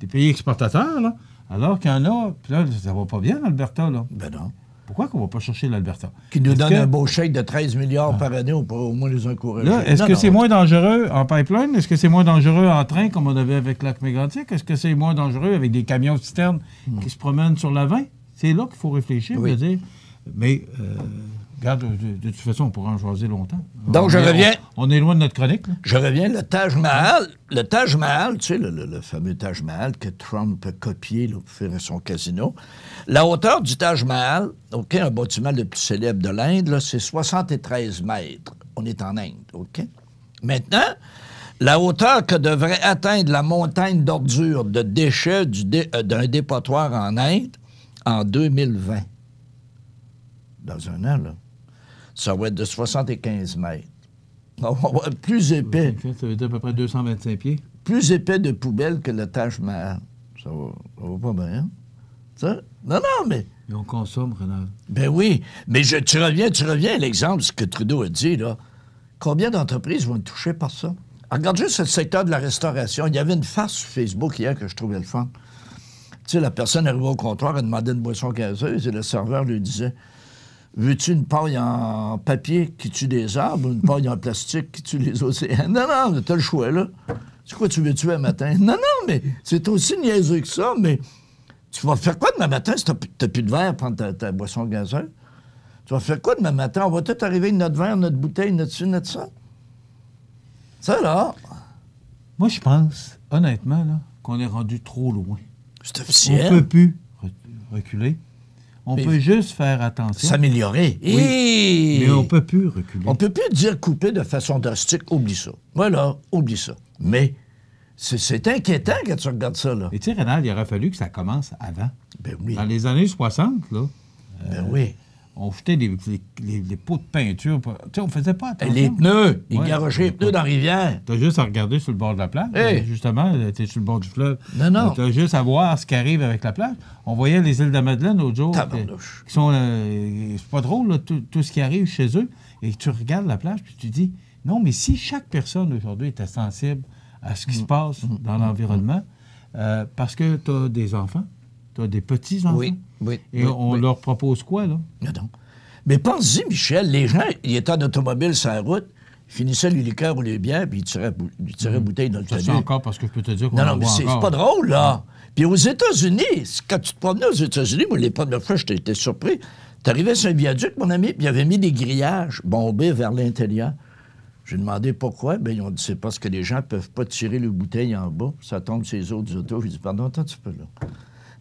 des pays exportateurs, là, alors qu'il y en a, puis là, ça va pas bien, l'Alberta, là. Ben non. Pourquoi qu'on va pas chercher l'Alberta? Qui nous donne un beau chèque de 13 milliards par année, on pourrait au moins les encourager. Là, est-ce que c'est moins dangereux en pipeline? Est-ce que c'est moins dangereux en train, comme on avait avec Lac Mégantic? Est-ce que c'est moins dangereux avec des camions citernes qui se promènent sur la 20? C'est là qu'il faut réfléchir, je veux dire. Mais... regarde, de toute façon, on pourra en choisir longtemps. Donc, je reviens. On est loin de notre chronique. Là. Je reviens, le Taj Mahal. Le Taj Mahal, tu sais, le fameux Taj Mahal que Trump a copié là, pour faire son casino. La hauteur du Taj Mahal, OK, un bâtiment le plus célèbre de l'Inde, là, c'est 73 mètres. On est en Inde, OK? Maintenant, la hauteur que devrait atteindre la montagne d'ordures de déchets d'un dépotoir en Inde en 2020. Dans un an, là. Ça va être de 75 mètres. On va avoir plus épais. Ça veut dire à peu près 225 pieds. Plus épais de poubelle que le Taj Mahal. Ça va pas bien, hein? Ça? Non, mais... Et on consomme, Renald. Ben oui. Mais tu reviens à l'exemple de ce que Trudeau a dit, là. Combien d'entreprises vont être touchées par ça? Alors, regarde juste le secteur de la restauration. Il y avait une farce sur Facebook hier que je trouvais le fun. Tu sais, la personne arrivait au comptoir, elle demandait une boisson gazeuse et le serveur lui disait... Veux-tu une paille en papier qui tue des arbres ou une paille en plastique qui tue les océans? Non, t'as le choix, là. C'est quoi tu veux tuer un matin? Non, mais c'est aussi niaiseux que ça, mais tu vas faire quoi demain matin si t'as plus de verre pour prendre ta boisson gazeuse? Tu vas faire quoi demain matin? On va tout arriver avec notre verre, notre bouteille, notre ci, notre ça. Ça, là... Moi, je pense, honnêtement, là, qu'on est rendu trop loin. C'est officiel. On peut plus reculer. On peut juste faire attention. S'améliorer. Oui. Mais on peut plus reculer. On peut plus dire couper de façon drastique. Oublie ça. Voilà, oublie ça. Mais c'est inquiétant quand tu regardes ça, là. Et tu sais, Renald, il aurait fallu que ça commence avant. Ben oui. Dans les années 60, là. Ben oui. On jetait les pots de peinture. Tu sais, on faisait pas attention. Les pneus. Ils garochaient les pneus dans la rivière. T'as juste à regarder sur le bord de la plage. Hey. Justement, t'es sur le bord du fleuve. Non. T'as juste à voir ce qui arrive avec la plage. On voyait les îles de la Madeleine l'autre jour. Qui sont... c'est pas drôle, là, tout ce qui arrive chez eux. Et tu regardes la plage, puis tu dis, non, mais si chaque personne aujourd'hui était sensible à ce qui se passe dans l'environnement, parce que t'as des enfants, t'as des petits-enfants. Oui. Et on leur propose quoi, là? Non. Mais pense-y, Michel, les gens, ils étaient en automobile sur la route, ils finissaient les liqueurs ou les bières, puis ils tiraient bouteille dans le tannier. C'est encore parce que je peux te dire qu'on Non, mais c'est pas drôle, là. Puis aux États-Unis, quand tu te promenais aux États-Unis, moi, les premières fois, j'étais surpris. T'arrivais sur un viaduc, mon ami, puis il avait mis des grillages bombés vers l'intérieur. J'ai demandé pourquoi. Bien, ils ont dit, c'est parce que les gens ne peuvent pas tirer les bouteilles en bas, ça tombe sur les autres autos. J'ai dit, pardon, attends un petit peu, là.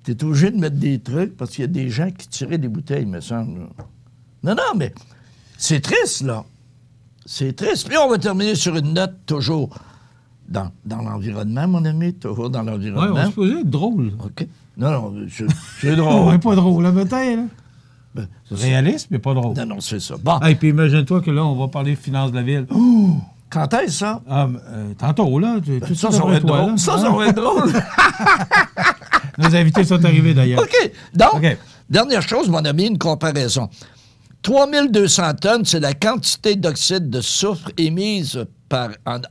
T'es obligé de mettre des trucs parce qu'il y a des gens qui tiraient des bouteilles, me semble. Non, mais c'est triste, là. C'est triste. Puis on va terminer sur une note toujours dans l'environnement, mon ami, toujours dans Oui, l'environnement. on est supposé être drôle. OK. Non, c'est drôle. Ouais, pas drôle, le matin, là. Ben, Réaliste, mais pas drôle. Non, c'est ça. Bon. Et puis imagine-toi que là, on va parler finances de la ville. Quand est-ce ça? Tantôt, là. Ça va être drôle. Ça va être drôle. Nos invités sont arrivés, d'ailleurs. OK. Donc, dernière chose, mon ami, une comparaison. 3200 tonnes, c'est la quantité d'oxyde de soufre émise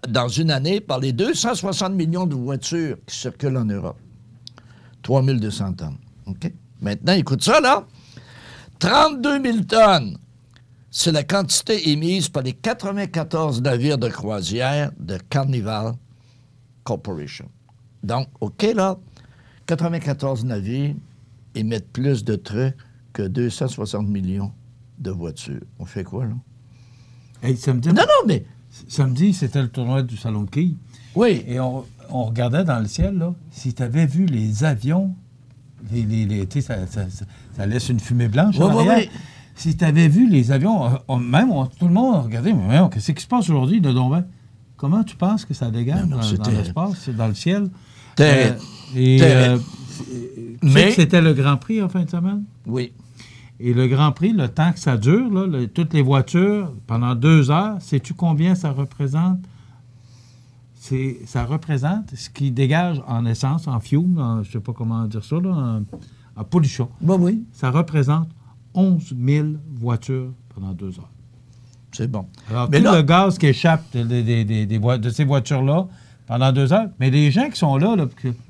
dans une année par les 260 millions de voitures qui circulent en Europe. 3200 tonnes. OK? Maintenant, écoute ça, là. 32 000 tonnes, c'est la quantité émise par les 94 navires de croisière de Carnival Corporation. Donc, OK, là, 94 navires émettent plus de trucks que 260 millions de voitures. On fait quoi, là? Hey, samedi, non, mais... Samedi, c'était le tournoi du Salon de quilles. Oui. Et on regardait dans le ciel, là, si tu avais vu les avions, ça laisse une fumée blanche en arrière. Oui. Si tu avais vu les avions, tout le monde regardait, mais qu'est-ce qui se passe aujourd'hui de Dombin? Comment tu penses que ça dégage dans l'espace, dans le ciel? Mais c'était le Grand Prix en fin de semaine? Oui. Et le Grand Prix, le temps que ça dure, là, toutes les voitures, pendant 2 heures, sais-tu combien ça représente? Ça représente ce qui dégage en essence, en fume, je ne sais pas comment dire ça, là, en pollution. Ben oui. Ça représente 11 000 voitures pendant 2 heures. C'est bon. Alors, mais tout le gaz qui échappe de ces voitures-là pendant 2 heures, mais les gens qui sont là,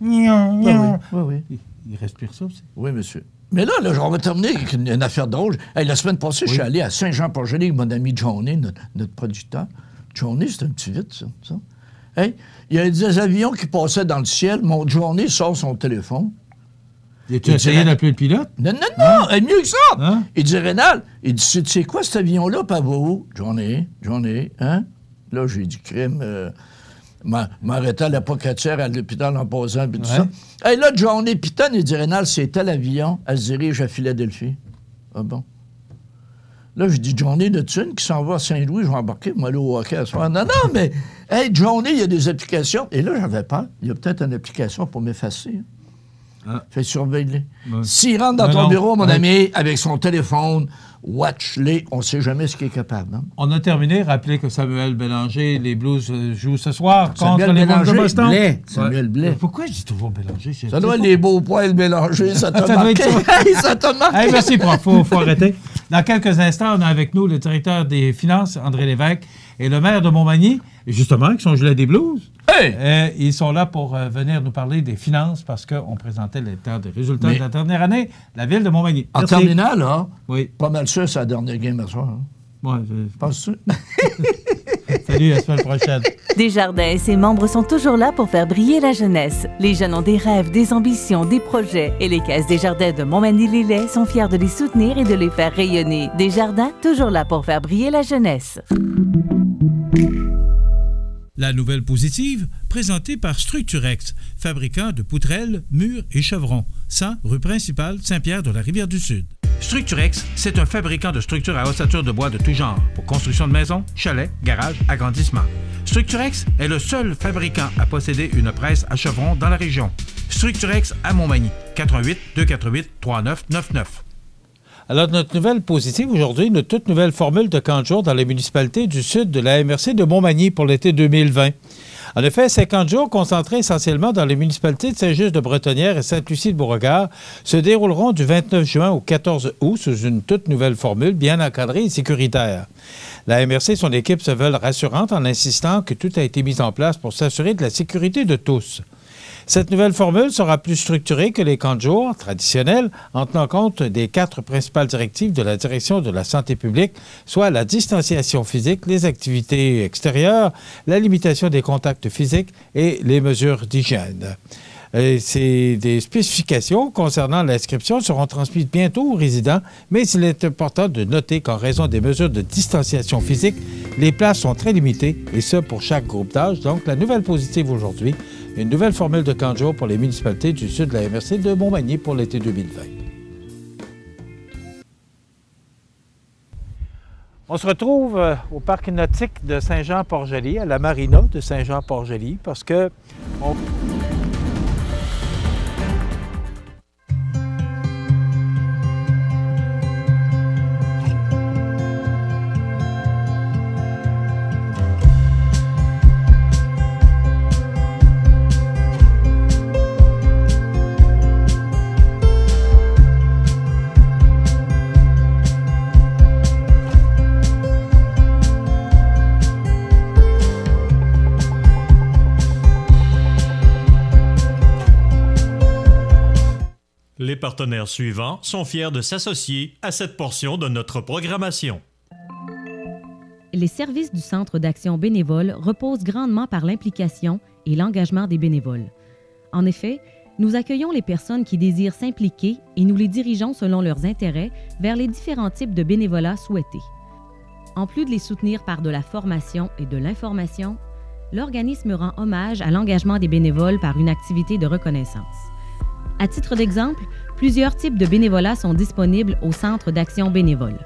oui. Ils respirent ça aussi. Oui, monsieur. Mais là, on va terminer avec une affaire drôle. Hey, la semaine passée, je suis allé à Saint-Jean-Port-Joli avec mon ami Johnny, notre producteur. Johnny, c'est un petit vite, ça. Hey, il y a des avions qui passaient dans le ciel. Mon Johnny sort son téléphone. Tu as essayé d'appeler le pilote? Non, mieux que ça. Hein? Il dit, Rénal, tu sais quoi cet avion-là, pas vous? Johnny, hein? Là, j'ai dit, crime... m'arrêter à la pocatière à l'hôpital en posant, puis tout ça. Hey, là, Johnny Piton, il dit, Rénal, c'est tel avion, elle se dirige à Philadelphie. Ah bon? Là, je dis, Johnny de Thune qui s'en va à Saint-Louis, je vais embarquer, moi, aller au hockey à ce soir. Non, mais, hey, Johnny, il y a des applications. Et là, j'avais peur. Il y a peut-être une application pour m'effacer. Fait surveiller-les. S'il rentre dans ton bureau, mon ami, avec son téléphone, watch-les, on ne sait jamais ce qu'il est capable. Non? On a terminé. Rappelez que Samuel Bélanger, les Blues jouent ce soir contre les Bélanger, Wolves de Boston. Samuel Blais. Pourquoi je dis toujours Bélanger? Ça doit être les beaux poils Bélanger, ça t'a marqué. Ça t'a marqué. Hey, merci, prof. Faut arrêter. Dans quelques instants, on a avec nous le directeur des finances, André Lévesque, et le maire de Montmagny, justement, qui sont gelés des Blues. Hey! Ils sont là pour venir nous parler des finances parce qu'on présentait des résultats de la dernière année, la ville de Montmagny. En terminant, là, pas mal sûr, c'est la dernière game à soir. Hein? Oui, penses-tu? Salut, à la semaine prochaine. Desjardins et ses membres sont toujours là pour faire briller la jeunesse. Les jeunes ont des rêves, des ambitions, des projets. Et les Caisses Desjardins de Montmagny-Lillet sont fiers de les soutenir et de les faire rayonner. Desjardins, toujours là pour faire briller la jeunesse. La nouvelle positive, présentée par Structurex, fabricant de poutrelles, murs et chevrons, 100 rue principale Saint-Pierre de la Rivière-du-Sud. Structurex, c'est un fabricant de structures à ossature de bois de tout genre, pour construction de maisons, chalets, garages, agrandissements. Structurex est le seul fabricant à posséder une presse à chevrons dans la région. Structurex à Montmagny, 88 248 3999. Alors, notre nouvelle positive aujourd'hui, une toute nouvelle formule de camp de jour dans les municipalités du sud de la MRC de Montmagny pour l'été 2020. En effet, ces camps de jour, concentrés essentiellement dans les municipalités de Saint-Just-de-Bretonnière et Sainte-Lucie-de-Beauregard, se dérouleront du 29 juin au 14 août sous une toute nouvelle formule bien encadrée et sécuritaire. La MRC et son équipe se veulent rassurantes en insistant que tout a été mis en place pour s'assurer de la sécurité de tous. Cette nouvelle formule sera plus structurée que les camps de jour traditionnels en tenant compte des 4 principales directives de la Direction de la santé publique, soit la distanciation physique, les activités extérieures, la limitation des contacts physiques et les mesures d'hygiène. Des spécifications concernant l'inscription seront transmises bientôt aux résidents, mais il est important de noter qu'en raison des mesures de distanciation physique, les places sont très limitées, et ce pour chaque groupe d'âge. Donc, la nouvelle positive aujourd'hui, une nouvelle formule de camp de jour pour les municipalités du sud de la MRC de Montmagny pour l'été 2020. On se retrouve au parc nautique de Saint-Jean-Port-Joli, à la marina de Saint-Jean-Port-Joli, parce que... Les partenaires suivants sont fiers de s'associer à cette portion de notre programmation. Les services du Centre d'action bénévole reposent grandement par l'implication et l'engagement des bénévoles. En effet, nous accueillons les personnes qui désirent s'impliquer et nous les dirigeons selon leurs intérêts vers les différents types de bénévolat souhaités. En plus de les soutenir par de la formation et de l'information, l'organisme rend hommage à l'engagement des bénévoles par une activité de reconnaissance. À titre d'exemple, plusieurs types de bénévolat sont disponibles au Centre d'action bénévole.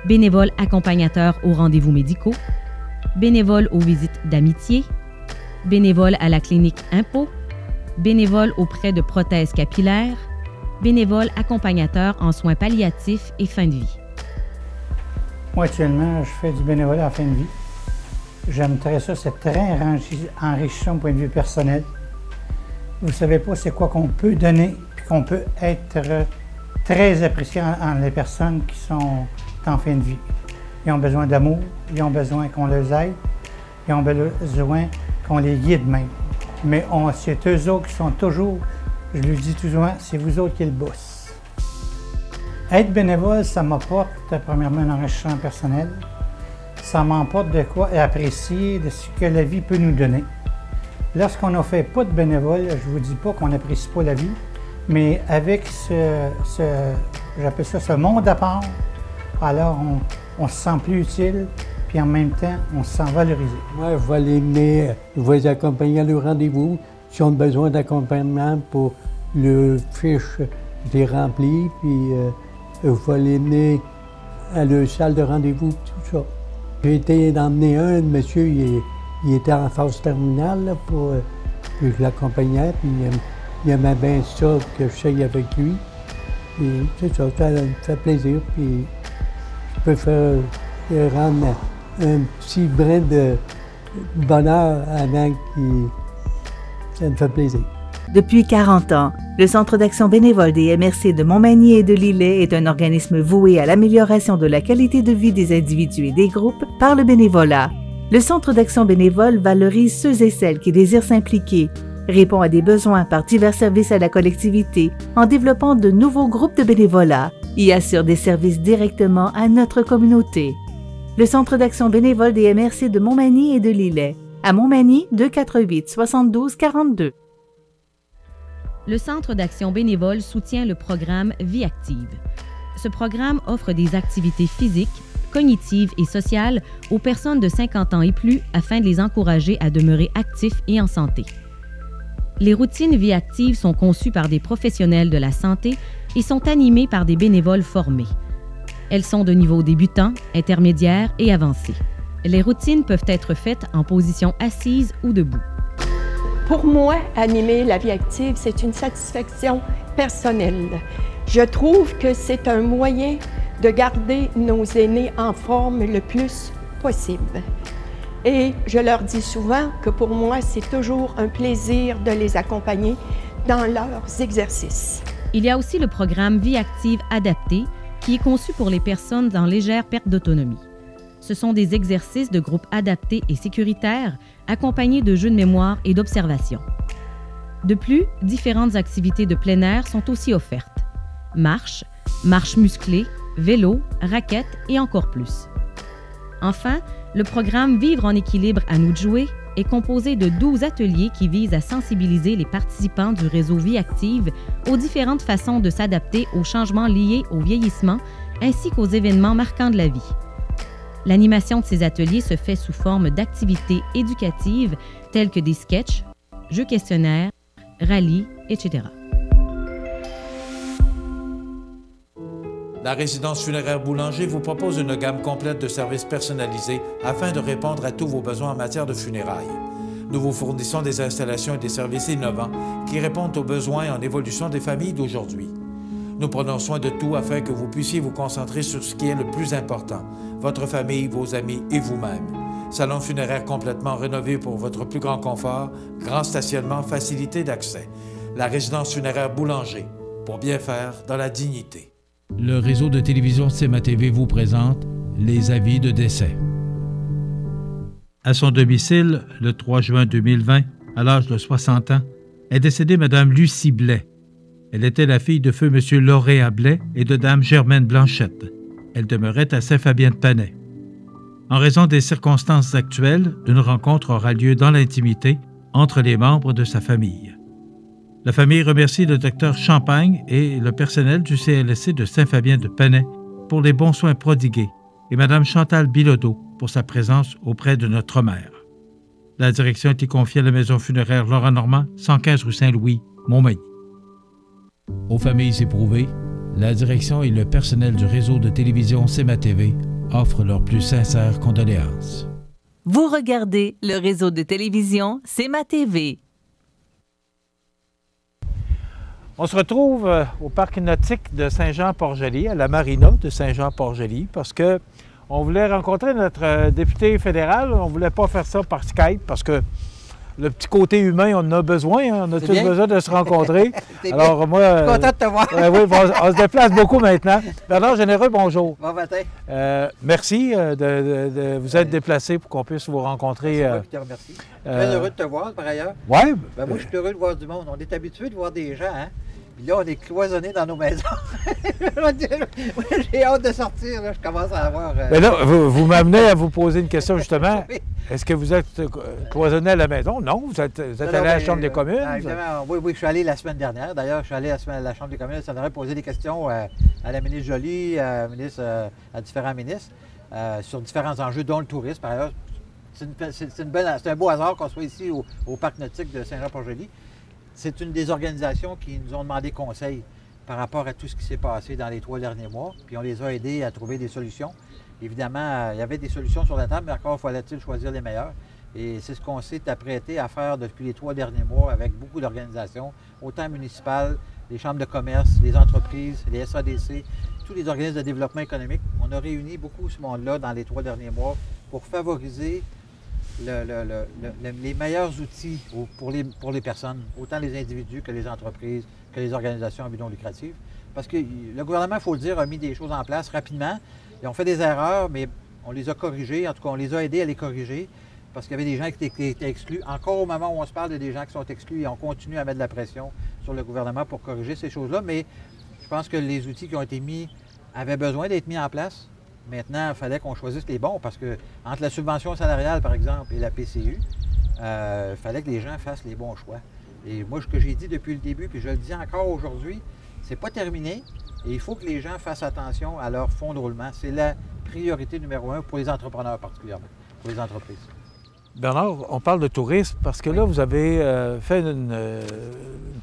Bénévoles accompagnateurs aux rendez-vous médicaux, bénévoles aux visites d'amitié, bénévoles à la clinique Impôt, bénévoles auprès de prothèses capillaires, bénévoles accompagnateurs en soins palliatifs et fin de vie. Moi, actuellement, je fais du bénévolat à fin de vie. J'aime très ça, c'est très enrichissant au point de vue personnel. Vous ne savez pas c'est quoi qu'on peut donner, puis qu'on peut être très apprécié en les personnes qui sont en fin de vie. Ils ont besoin d'amour, ils ont besoin qu'on les aide, ils ont besoin qu'on les guide même. Mais c'est eux autres qui sont toujours, je lui dis tout souvent, c'est vous autres qui le boss. Être bénévole, ça m'apporte premièrement un enrichissement personnel. Ça m'apporte de quoi apprécier de ce que la vie peut nous donner. Lorsqu'on n'a fait pas de bénévole, je ne vous dis pas qu'on n'apprécie pas la vie, mais avec j'appelle ça ce monde à part, alors on se sent plus utile, puis en même temps, on se sent valorisé. Moi, je vais les mener, je vais les accompagner à leur rendez-vous. S'ils ont besoin d'accompagnement pour le fiche, je les remplis, puis je vais les mener à leur salle de rendez-vous, tout ça. J'ai été d'emmener un monsieur, il était en phase terminale là, pour que je l'accompagnais, puis il aimait bien ça, que je sois avec lui. Et c'est ça, ça me fait plaisir, puis je peux faire rendre un petit brin de bonheur avant qu'il... Ça me fait plaisir. Depuis 40 ans, le Centre d'action bénévole des MRC de Montmagny et de Lillet est un organisme voué à l'amélioration de la qualité de vie des individus et des groupes par le bénévolat. Le Centre d'action bénévole valorise ceux et celles qui désirent s'impliquer, répond à des besoins par divers services à la collectivité en développant de nouveaux groupes de bénévolat et assure des services directement à notre communauté. Le Centre d'action bénévole des MRC de Montmagny et de Lillet. À Montmagny, 248 72 42. Le Centre d'action bénévole soutient le programme Vie active. Ce programme offre des activités physiques, cognitives et sociales aux personnes de 50 ans et plus afin de les encourager à demeurer actifs et en santé. Les routines Vie active sont conçues par des professionnels de la santé et sont animées par des bénévoles formés. Elles sont de niveau débutant, intermédiaire et avancé. Les routines peuvent être faites en position assise ou debout. Pour moi, animer la vie active, c'est une satisfaction personnelle. Je trouve que c'est un moyen de garder nos aînés en forme le plus possible. Et je leur dis souvent que pour moi, c'est toujours un plaisir de les accompagner dans leurs exercices. Il y a aussi le programme Vie active adapté qui est conçu pour les personnes en légère perte d'autonomie. Ce sont des exercices de groupe adaptés et sécuritaires accompagnés de jeux de mémoire et d'observation. De plus, différentes activités de plein air sont aussi offertes. Marche musclée, vélo, raquettes et encore plus. Enfin, le programme Vivre en équilibre à nous de jouer est composé de 12 ateliers qui visent à sensibiliser les participants du réseau Vie active aux différentes façons de s'adapter aux changements liés au vieillissement ainsi qu'aux événements marquants de la vie. L'animation de ces ateliers se fait sous forme d'activités éducatives telles que des sketchs, jeux questionnaires, rallyes, etc. La résidence funéraire Boulanger vous propose une gamme complète de services personnalisés afin de répondre à tous vos besoins en matière de funérailles. Nous vous fournissons des installations et des services innovants qui répondent aux besoins en évolution des familles d'aujourd'hui. Nous prenons soin de tout afin que vous puissiez vous concentrer sur ce qui est le plus important, votre famille, vos amis et vous-même. Salon funéraire complètement rénové pour votre plus grand confort, grand stationnement, facilité d'accès. La résidence funéraire Boulanger, pour bien faire dans la dignité. Le réseau de télévision CMA-TV vous présente les avis de décès. À son domicile, le 3 juin 2020, à l'âge de 60 ans, est décédée Mme Lucie Blais. Elle était la fille de feu M. Lauréat Blais et de Dame Germaine Blanchette. Elle demeurait à Saint-Fabien-de-Panay. En raison des circonstances actuelles, une rencontre aura lieu dans l'intimité entre les membres de sa famille. La famille remercie le Dr Champagne et le personnel du CLSC de Saint-Fabien-de-Panay pour les bons soins prodigués et Mme Chantal Bilodeau pour sa présence auprès de notre mère. La direction a été confiée à la maison funéraire Laurent Normand, 115 rue Saint-Louis, Montmagny. Aux familles éprouvées, la direction et le personnel du réseau de télévision CMA-TV offrent leurs plus sincères condoléances. Vous regardez le réseau de télévision CMA-TV. On se retrouve au parc nautique de Saint-Jean-Port-Joli, à la marina de Saint-Jean-Port-Joli, parce que on voulait rencontrer notre député fédéral. On ne voulait pas faire ça par Skype, parce que le petit côté humain, on en a besoin. Hein? On a tous besoin de se rencontrer. Alors moi... Je suis content de te voir. Oui, on se déplace beaucoup maintenant. Bernard Généreux, bonjour. Bon matin. Merci de vous être déplacé pour qu'on puisse vous rencontrer. C'est moi qui te remercie. Très heureux de te voir, par ailleurs. Oui. Ben, moi, je suis heureux de voir du monde. On est habitué de voir des gens, hein? Puis là, on est cloisonnés dans nos maisons. J'ai hâte de sortir. Là. Je commence à avoir... Mais là, vous m'amenez à vous poser une question, justement. Oui. Est-ce que vous êtes cloisonné à la maison? Non, vous êtes allé à la Chambre des communes? Évidemment, oui, je suis allé la semaine dernière. D'ailleurs, je suis allé à la Chambre des communes. Ça devrait poser des questions à la ministre Joly, à différents ministres, sur différents enjeux, dont le tourisme. Par ailleurs, c'est un beau hasard qu'on soit ici au parc nautique de Saint-Jean-Port-Joli. C'est une des organisations qui nous ont demandé conseil par rapport à tout ce qui s'est passé dans les 3 derniers mois. Puis on les a aidés à trouver des solutions. Évidemment, il y avait des solutions sur la table, mais encore fallait-il choisir les meilleures. Et c'est ce qu'on s'est apprêté à faire depuis les 3 derniers mois avec beaucoup d'organisations, autant municipales, les chambres de commerce, les entreprises, les SADC, tous les organismes de développement économique. On a réuni beaucoup ce monde-là dans les 3 derniers mois pour favoriser les meilleurs outils pour les personnes, autant les individus que les entreprises, que les organisations à but non lucratif. Parce que le gouvernement, il faut le dire, a mis des choses en place rapidement. Ils ont fait des erreurs, mais on les a corrigées. En tout cas, on les a aidés à les corriger parce qu'il y avait des gens qui étaient exclus. Encore au moment où on se parle, il y a des gens qui sont exclus et on continue à mettre de la pression sur le gouvernement pour corriger ces choses-là. Mais je pense que les outils qui ont été mis avaient besoin d'être mis en place. Maintenant, il fallait qu'on choisisse les bons parce que entre la subvention salariale, par exemple, et la PCU, il fallait que les gens fassent les bons choix. Et moi, ce que j'ai dit depuis le début, puis je le dis encore aujourd'hui, c'est pas terminé et il faut que les gens fassent attention à leur fonds de roulement. C'est la priorité numéro 1 pour les entrepreneurs particulièrement, pour les entreprises. Bernard, on parle de tourisme parce que là, vous avez fait une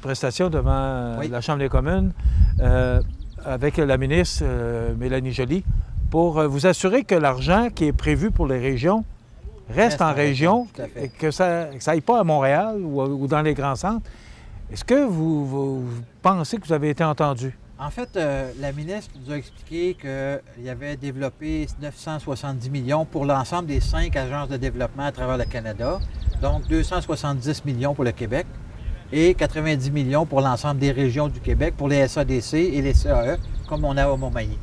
prestation devant la Chambre des communes avec la ministre Mélanie Joly pour vous assurer que l'argent qui est prévu pour les régions reste en région et que ça n'aille pas à Montréal ou dans les grands centres. Est-ce que vous pensez que vous avez été entendu? En fait, la ministre nous a expliqué qu'il avait développé 970 millions pour l'ensemble des 5 agences de développement à travers le Canada, donc 270 millions pour le Québec et 90 millions pour l'ensemble des régions du Québec, pour les SADC et les CAE, comme on a au Montmagny.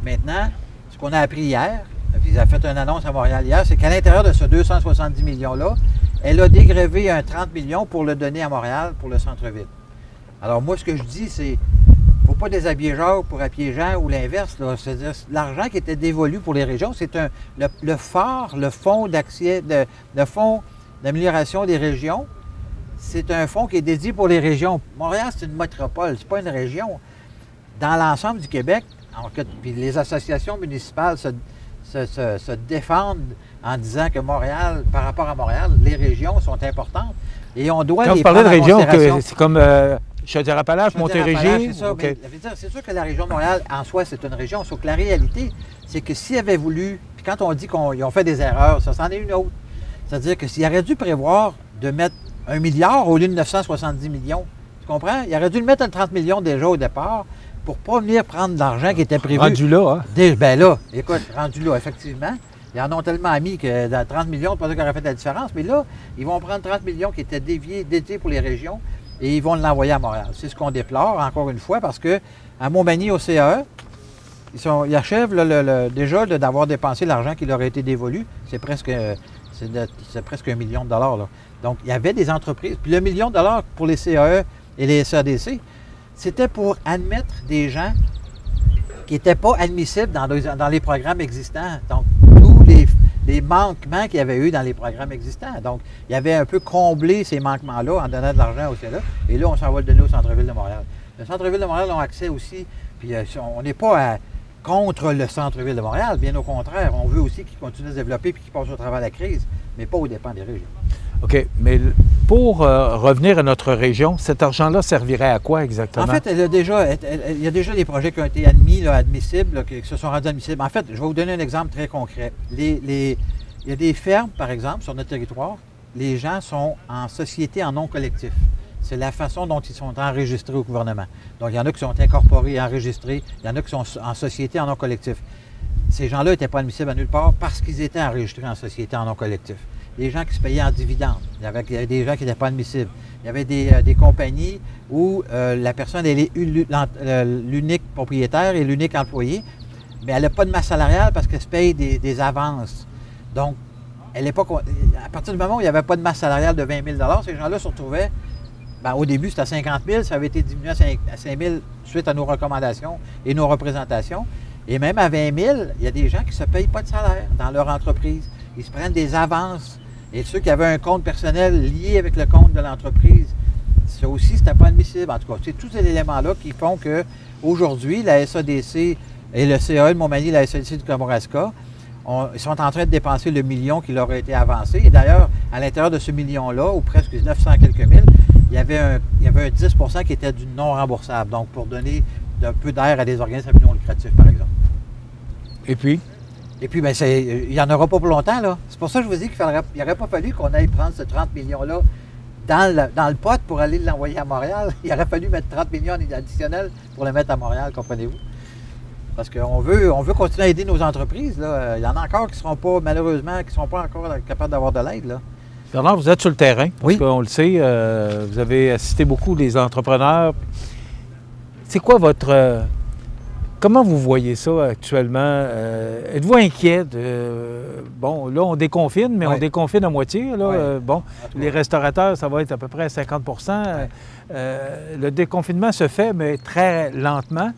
Maintenant, ce qu'on a appris hier, puis ils ont fait une annonce à Montréal hier, c'est qu'à l'intérieur de ce 270 millions-là, elle a dégrévé un 30 millions pour le donner à Montréal pour le centre-ville. Alors moi, ce que je dis, c'est il ne faut pas déshabiller Jacques pour habiller Jean ou l'inverse. C'est-à-dire l'argent qui était dévolu pour les régions, c'est le fonds d'amélioration des régions, c'est un fonds qui est dédié pour les régions. Montréal, c'est une métropole, c'est pas une région. Dans l'ensemble du Québec, puis les associations municipales se défendent en disant que Montréal, par rapport à Montréal, les régions sont importantes et on doit Quand les vous parlez de prendre en région, considération. c'est comme Chaudière-Appalaches, Montérégie? C'est ça. Okay. Mais, c'est sûr que la région de Montréal, en soi, c'est une région. Sauf que la réalité, c'est que s'ils avaient voulu, puis quand on dit qu'ils ont fait des erreurs, ça c'en est une autre. C'est-à-dire que s'ils auraient dû prévoir de mettre 1 milliard au lieu de 970 millions, tu comprends? Ils auraient dû le mettre à 30 millions déjà au départ pour ne pas venir prendre de l'argent qui était prévu. Rendu là, hein? Ben là, écoute, rendu là, effectivement. Ils en ont tellement mis que dans 30 millions, c'est pas ça qui aurait fait la différence. Mais là, ils vont prendre 30 millions qui étaient dédiés pour les régions et ils vont l'envoyer à Montréal. C'est ce qu'on déplore, encore une fois, parce que à Montmagny, au CAE, ils achèvent déjà d'avoir dépensé l'argent qui leur a été dévolu. C'est presque 1 million de dollars. Là. Donc, il y avait des entreprises. Puis le million de dollars pour les CAE et les SADC, c'était pour admettre des gens qui n'étaient pas admissibles dans les programmes existants. Donc, tous les manquements qu'il y avait eu dans les programmes existants. Donc, il y avait un peu comblé ces manquements-là en donnant de l'argent au CELA. Et là, on s'en va le donner au centre-ville de Montréal. Le centre-ville de Montréal a accès aussi. Puis, on n'est pas contre le centre-ville de Montréal. Bien au contraire, on veut aussi qu'il continue à se développer et qu'il passe au travers de la crise, mais pas aux dépens des régions. OK. Mais pour revenir à notre région, cet argent-là servirait à quoi exactement? En fait, il y a déjà des projets qui ont été admis, là, admissibles, là, qui se sont rendus admissibles. En fait, je vais vous donner un exemple très concret. Il y a des fermes, par exemple, sur notre territoire. Les gens sont en société en non collectif. C'est la façon dont ils sont enregistrés au gouvernement. Donc, il y en a qui sont incorporés et enregistrés. Il y en a qui sont en société en non collectif. Ces gens-là n'étaient pas admissibles à nulle part parce qu'ils étaient enregistrés en société en non collectif. Les gens qui se payaient en dividendes. Il y avait des gens qui n'étaient pas admissibles. Il y avait des compagnies où la personne elle est l'unique propriétaire et l'unique employé, mais elle n'a pas de masse salariale parce qu'elle se paye des avances. Donc, à partir du moment où il n'y avait pas de masse salariale de 20 000 ces gens-là se retrouvaient, au début c'était à 50 000, ça avait été diminué à 5 000 suite à nos recommandations et nos représentations. Et même à 20 000, il y a des gens qui ne se payent pas de salaire dans leur entreprise. Ils se prennent des avances. Et ceux qui avaient un compte personnel lié avec le compte de l'entreprise, ça aussi, c'était pas admissible. En tout cas, c'est tous ces éléments-là qui font qu'aujourd'hui, la SADC et le CAE de Montmagny, la SADC du Kamouraska, ils sont en train de dépenser le million qui leur a été avancé. Et d'ailleurs, à l'intérieur de ce million-là, ou presque 900 quelques mille, il y avait un 10 qui était du non remboursable. Donc, pour donner un peu d'air à des organismes non lucratifs, par exemple. Et puis, il n'y en aura pas pour longtemps, là. C'est pour ça que je vous dis qu'il n'aurait pas fallu qu'on aille prendre ce 30 millions-là dans le pot pour aller l'envoyer à Montréal. Il aurait fallu mettre 30 millions additionnels pour le mettre à Montréal, comprenez-vous? Parce qu'on veut continuer à aider nos entreprises, là. Il y en a encore qui ne seront pas, malheureusement, qui ne sont pas encore capables d'avoir de l'aide, là. Bernard, vous êtes sur le terrain. Parce oui. qu'on le sait, vous avez assisté beaucoup des entrepreneurs. C'est quoi votre... Comment vous voyez ça actuellement? Êtes-vous inquiet bon, là, on déconfine, mais on déconfine à moitié. Là. Les restaurateurs, ça va être à peu près à 50 le déconfinement se fait, mais très lentement.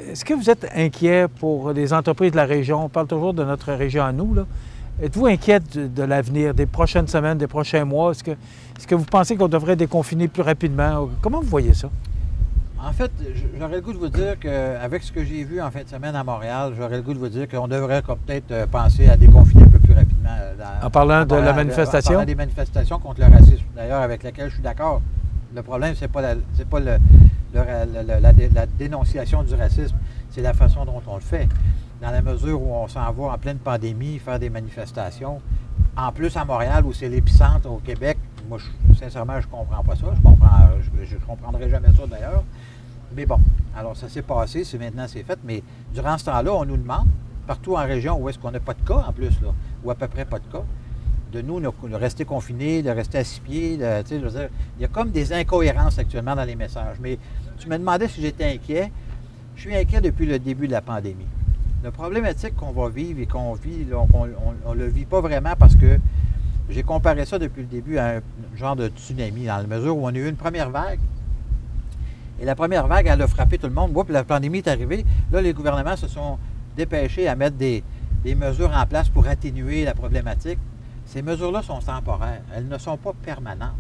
Est-ce que vous êtes inquiet pour les entreprises de la région? On parle toujours de notre région à nous, là. Êtes-vous inquiet de l'avenir, des prochaines semaines, des prochains mois? Est-ce que vous pensez qu'on devrait déconfiner plus rapidement? Comment vous voyez ça? En fait, j'aurais le goût de vous dire qu'avec ce que j'ai vu en fin de semaine à Montréal, j'aurais le goût de vous dire qu'on devrait peut-être penser à déconfiner un peu plus rapidement. En parlant de la manifestation? En parlant des manifestations contre le racisme, d'ailleurs, avec lesquelles je suis d'accord. Le problème, c'est pas la dénonciation du racisme, c'est la façon dont on le fait. Dans la mesure où on s'en va en pleine pandémie faire des manifestations, en plus à Montréal, où c'est l'épicentre au Québec, moi, sincèrement, je ne comprends pas ça. Je ne comprendrai jamais ça d'ailleurs. Mais bon, alors ça s'est passé, maintenant c'est fait. Mais durant ce temps-là, on nous demande, partout en région où est-ce qu'on n'a pas de cas en plus, là, ou à peu près pas de cas, de nous de rester confinés, de rester à 6 pieds. Je veux dire, il y a comme des incohérences actuellement dans les messages. Mais tu me demandais si j'étais inquiet. Je suis inquiet depuis le début de la pandémie. La problématique qu'on va vivre et qu'on vit, on ne le vit pas vraiment parce que j'ai comparé ça depuis le début à un genre de tsunami, dans la mesure où on a eu une première vague. Et la première vague, elle a frappé tout le monde. Puis la pandémie est arrivée. Là, les gouvernements se sont dépêchés à mettre des mesures en place pour atténuer la problématique. Ces mesures-là sont temporaires. Elles ne sont pas permanentes.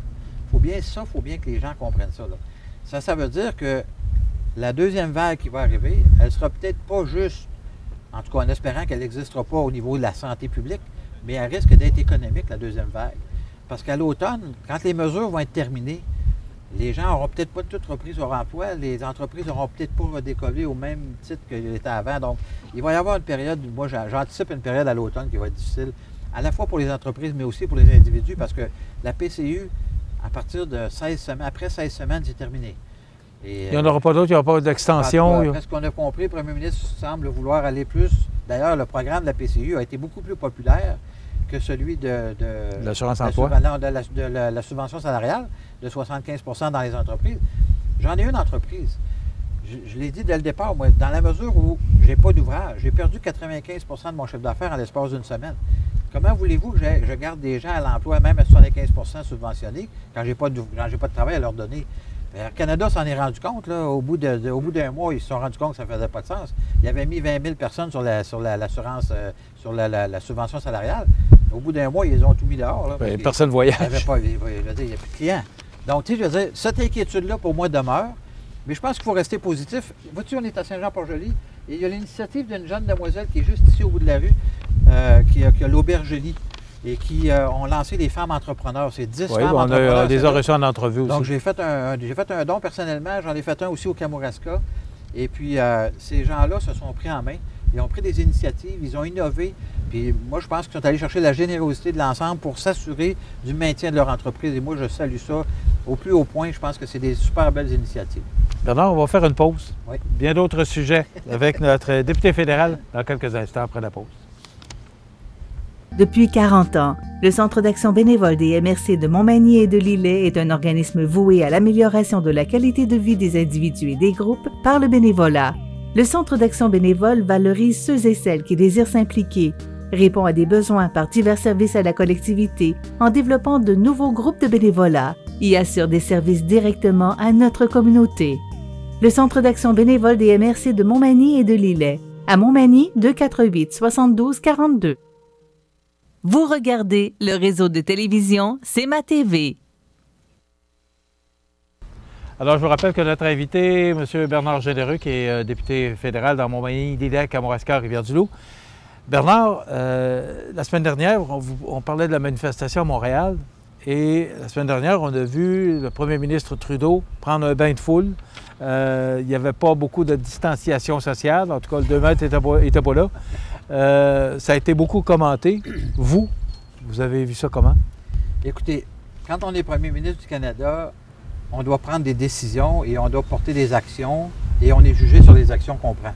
Il faut bien que les gens comprennent ça, là. Ça veut dire que la deuxième vague qui va arriver, elle sera peut-être pas juste, en tout cas en espérant qu'elle n'existera pas au niveau de la santé publique, mais elle risque d'être économique, la deuxième vague. Parce qu'à l'automne, quand les mesures vont être terminées, les gens n'auront peut-être pas toutes repris leur emploi, les entreprises n'auront peut-être pas redécollé au même titre qu'elles étaient avant. Donc, il va y avoir une période, moi j'anticipe une période à l'automne qui va être difficile, à la fois pour les entreprises, mais aussi pour les individus, parce que la PCU, à partir de 16 semaines, après 16 semaines, c'est terminé. Et, il n'y en aura pas d'autres, il n'y aura pas d'extension. Après ce qu'on a compris, le premier ministre semble vouloir aller plus. D'ailleurs, le programme de la PCU a été beaucoup plus populaire que celui de l'assurance emploi, de la subvention salariale de 75 % dans les entreprises. J'en ai une entreprise. Je l'ai dit dès le départ, moi, dans la mesure où j'ai pas d'ouvrage, j'ai perdu 95 % de mon chiffre d'affaires en l'espace d'une semaine. Comment voulez-vous que je garde des gens à l'emploi, même à 75 % subventionnés, quand j'ai pas de travail à leur donner? Air Canada s'en est rendu compte, là, au bout d'un mois, ils se sont rendus compte que ça ne faisait pas de sens. Ils avaient mis 20 000 personnes sur l'assurance, sur la subvention salariale. Au bout d'un mois, ils ont tout mis dehors. Là, personne ne voyage. Il n'y a plus de clients. Donc, tu sais, je veux dire, cette inquiétude-là, pour moi, demeure. Mais je pense qu'il faut rester positif. Vois-tu, on est à Saint-Jean-Port-Joli, et il y a l'initiative d'une jeune demoiselle qui est juste ici au bout de la rue, qui a l'Aubergerie, et qui ont lancé les femmes entrepreneurs. C'est 10 femmes entrepreneurs. On les a reçus en entrevue aussi. Donc, j'ai fait un don personnellement. J'en ai fait un aussi au Kamouraska. Et puis, ces gens-là se sont pris en main. Ils ont pris des initiatives, ils ont innové. Puis moi, je pense qu'ils sont allés chercher la générosité de l'ensemble pour s'assurer du maintien de leur entreprise. Et moi, je salue ça au plus haut point. Je pense que c'est des super belles initiatives. Bernard, on va faire une pause. Oui. Bien d'autres sujets avec notre député fédéral dans quelques instants après la pause. Depuis 40 ans, le Centre d'action bénévole des MRC de Montmagny et de Lillet est un organisme voué à l'amélioration de la qualité de vie des individus et des groupes par le bénévolat. Le Centre d'action bénévole valorise ceux et celles qui désirent s'impliquer, répond à des besoins par divers services à la collectivité en développant de nouveaux groupes de bénévolat et assure des services directement à notre communauté. Le Centre d'action bénévole des MRC de Montmagny et de Lillet, à Montmagny, 248 72 42. Vous regardez le réseau de télévision C'est ma TV. Alors, je vous rappelle que notre invité, M. Bernard Généreux, qui est député fédéral dans Montmagny, Lillet, Kamouraska, Rivière-du-Loup. Bernard, la semaine dernière, on parlait de la manifestation à Montréal et la semaine dernière, on a vu le premier ministre Trudeau prendre un bain de foule. Il n'y avait pas beaucoup de distanciation sociale, en tout cas, le 2 mètres n'était pas là. Ça a été beaucoup commenté. Vous avez vu ça comment? Écoutez, quand on est premier ministre du Canada, on doit prendre des décisions et on doit porter des actions et on est jugé sur les actions qu'on prend.